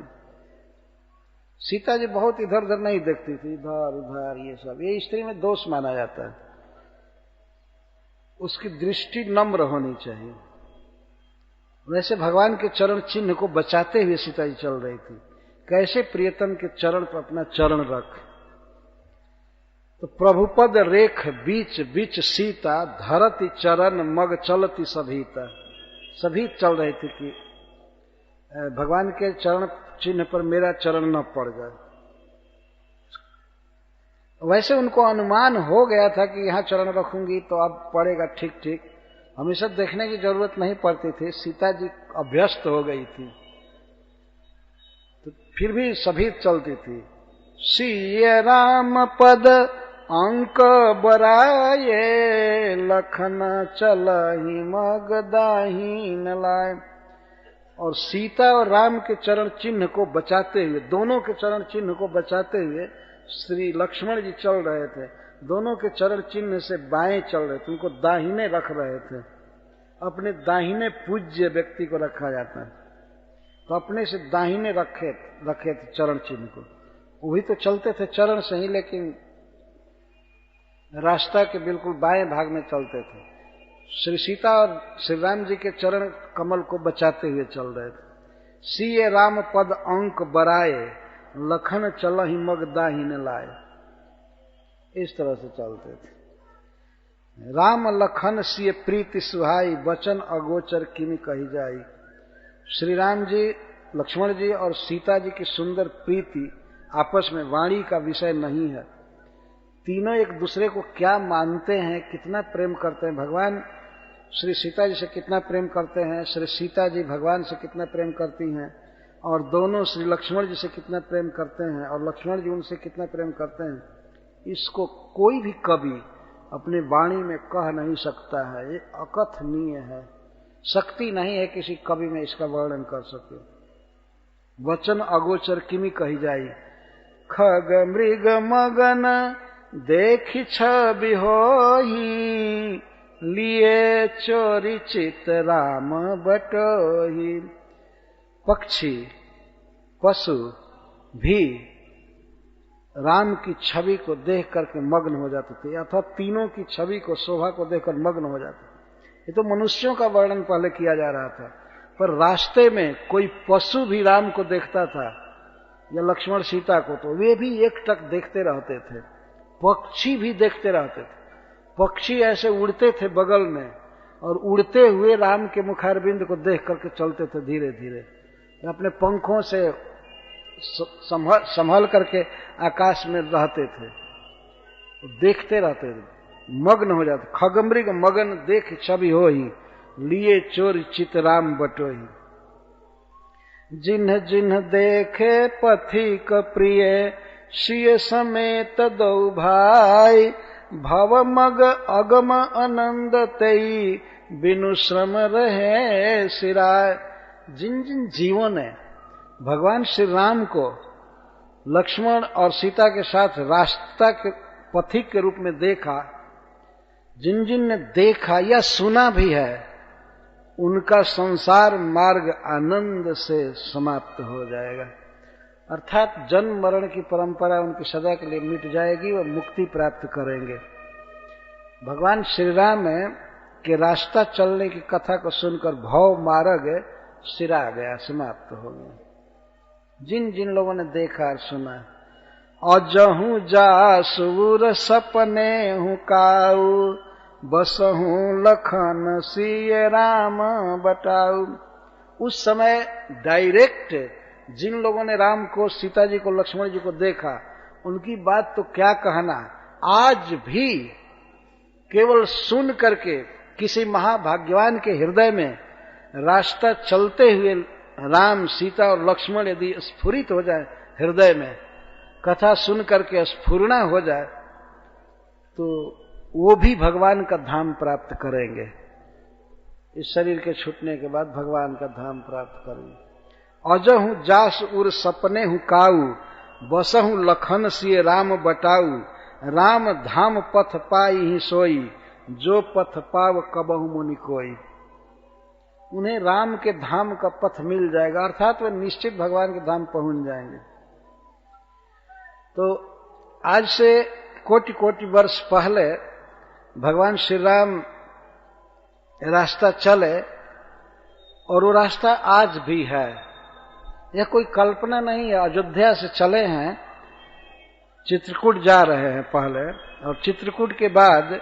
सीता जी बहुत इधर उधर नहीं देखती थी, इधर उधर ये सब, ये स्त्री में दोष माना जाता है। उसकी दृष्टि नम्र होनी चाहिए। वैसे भगवान के चरण चिन्ह को बचाते हुए सीता जी चल रही थी। कैसे प्रियतम के चरण पर अपना चरण रख। तो प्रभुपद रेख बीच बीच सीता, धरती चरण मग चलती सभीता। सभी चल रहे थे कि भगवान के चरण चिन्ह पर मेरा चरण न पड़ जाए। वैसे उनको अनुमान हो गया था कि यहां चरण रखूंगी तो अब पड़ेगा ठीक ठीक। हमेशा देखने की जरूरत नहीं पड़ती थी, सीता जी अभ्यस्त हो गई थी, तो फिर भी सभी चलती थी। सिय राम पद अंक बराये, लखन चलहि मग दाहिन लाए। और सीता और राम के चरण चिन्ह को बचाते हुए, दोनों के चरण चिन्ह को बचाते हुए श्री लक्ष्मण जी चल रहे थे। दोनों के चरण चिन्ह से बाएं चल रहे थे, उनको दाहिने रख रहे थे। अपने दाहिने पूज्य व्यक्ति को रखा जाता है, तो अपने से दाहिने रखे थे चरण चिन्ह को। वही तो चलते थे चरण से ही, लेकिन रास्ता के बिल्कुल बाएं भाग में चलते थे। श्री सीता और श्री राम जी के चरण कमल को बचाते हुए चल रहे थे। सिय राम पद अंक बराये, लखन चलहि मग दाहिन लाए। इस तरह से चलते थे। राम लखन सिय प्रीति सुहाई, वचन अगोचर किमि कही जाई। श्री राम जी, लक्ष्मण जी और सीता जी की सुंदर प्रीति आपस में वाणी का विषय नहीं है। तीनों एक दूसरे को क्या मानते हैं, कितना प्रेम करते हैं। भगवान श्री सीता जी से कितना प्रेम करते हैं, श्री सीता जी भगवान से कितना प्रेम करती हैं, और दोनों श्री लक्ष्मण जी से कितना प्रेम करते हैं और लक्ष्मण जी उनसे कितना प्रेम करते हैं, इसको कोई भी कवि अपनी वाणी में कह नहीं सकता है। ये अकथनीय है, शक्ति नहीं है किसी कवि में इसका वर्णन कर सके। वचन अगोचर किमि कही जाई, खग मृग मगन देखि छवि होहि, लिए चोरी चित राम बटोही। पक्षी पशु भी राम की छवि को देख करके मग्न हो जाते थे, अथवा तीनों की छवि को, शोभा को देखकर मग्न हो जाते थे। ये तो मनुष्यों का वर्णन पहले किया जा रहा था, पर रास्ते में कोई पशु भी राम को देखता था या लक्ष्मण सीता को, तो वे भी एकटक देखते रहते थे। पक्षी भी देखते रहते थे। पक्षी ऐसे उड़ते थे बगल में, और उड़ते हुए राम के मुखारबिंद को देख करके चलते थे धीरे धीरे। अपने पंखों से संभल करके आकाश में रहते थे, देखते रहते थे, मग्न हो जाते। खगमृग मगन देख छवि होहि, लिए चोर चित राम बटोही। जिन्ह जिन्ह देखे पथिक प्रिय, सिय समेत दो भाई। भव मग अगम आनंद तई, बिनु श्रम रहे सिराय। जिन जिन जीवों ने भगवान श्री राम को लक्ष्मण और सीता के साथ रास्ता के पथिक के रूप में देखा, जिन जिन ने देखा या सुना भी है, उनका संसार मार्ग आनंद से समाप्त हो जाएगा। अर्थात जन्म मरण की परंपरा उनकी सदा के लिए मिट जाएगी, और मुक्ति प्राप्त करेंगे। भगवान श्री राम के रास्ता चलने की कथा को सुनकर भव मार्ग सिरा गया, समाप्त हो गया। जिन जिन लोगों ने देखा और सुना। अजहू जासुर सपने हूँ काऊ, बसहूँ लखन सिय राम बटाऊ। उस समय डायरेक्ट जिन लोगों ने राम को, सीता जी को, लक्ष्मण जी को देखा, उनकी बात तो क्या कहना। आज भी केवल सुन करके किसी महाभाग्यवान के हृदय में रास्ता चलते हुए राम, सीता और लक्ष्मण यदि स्फुरित हो जाए हृदय में, कथा सुन करके स्फुरना हो जाए, तो वो भी भगवान का धाम प्राप्त करेंगे। इस शरीर के छूटने के बाद भगवान का धाम प्राप्त करेंगे। अजहू जास उर सपने हूँ काऊ, बसहू लखन सिए राम बटाऊ, राम धाम पथ पाई ही सोई, जो पथ पाव कबहू मुनि कोई। उन्हें राम के धाम का पथ मिल जाएगा, अर्थात वे निश्चित भगवान के धाम पहुंच जाएंगे। तो आज से कोटि कोटि वर्ष पहले भगवान श्री राम रास्ता चले, और वो रास्ता आज भी है। यह कोई कल्पना नहीं है। अयोध्या से चले हैं, चित्रकूट जा रहे हैं पहले, और चित्रकूट के बाद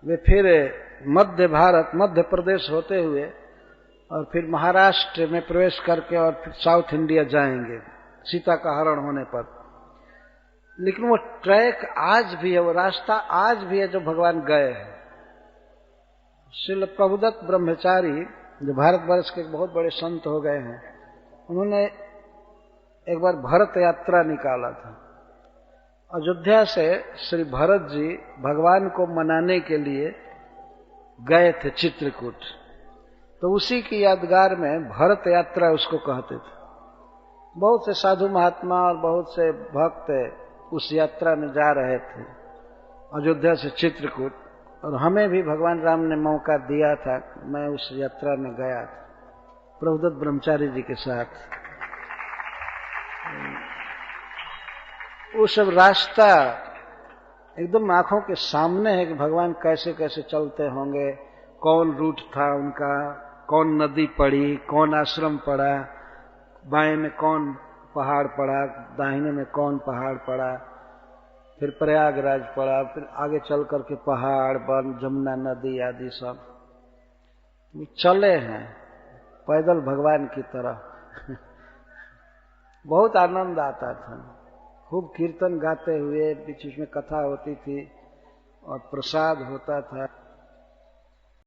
वे फिर मध्य भारत, मध्य प्रदेश होते हुए और फिर महाराष्ट्र में प्रवेश करके और फिर साउथ इंडिया जाएंगे सीता का हरण होने पर। लेकिन वो ट्रैक आज भी है, वो रास्ता आज भी है जो भगवान गए हैं। श्रील प्रभुदत्त ब्रह्मचारी, जो भारतवर्ष के बहुत बड़े संत हो गए हैं, उन्होंने एक बार भरत यात्रा निकाला था। अयोध्या से श्री भरत जी भगवान को मनाने के लिए गए थे चित्रकूट, तो उसी की यादगार में भरत यात्रा उसको कहते थे। बहुत से साधु महात्मा और बहुत से भक्त उस यात्रा में जा रहे थे अयोध्या से चित्रकूट, और हमें भी भगवान राम ने मौका दिया था। मैं उस यात्रा में गया था प्रभुदत्त ब्रह्मचारी जी के साथ। वो सब रास्ता एकदम आंखों के सामने है कि भगवान कैसे कैसे चलते होंगे, कौन रूट था उनका, कौन नदी पड़ी, कौन आश्रम पड़ा, बाएं में कौन पहाड़ पड़ा, दाहिने में कौन पहाड़ पड़ा, फिर प्रयागराज पड़ा, फिर आगे चल करके पहाड़, वन, जमुना नदी आदि सब चले हैं पैदल भगवान की तरह। बहुत आनंद आता था। खूब कीर्तन गाते हुए, बीच बीच में कथा होती थी और प्रसाद होता था।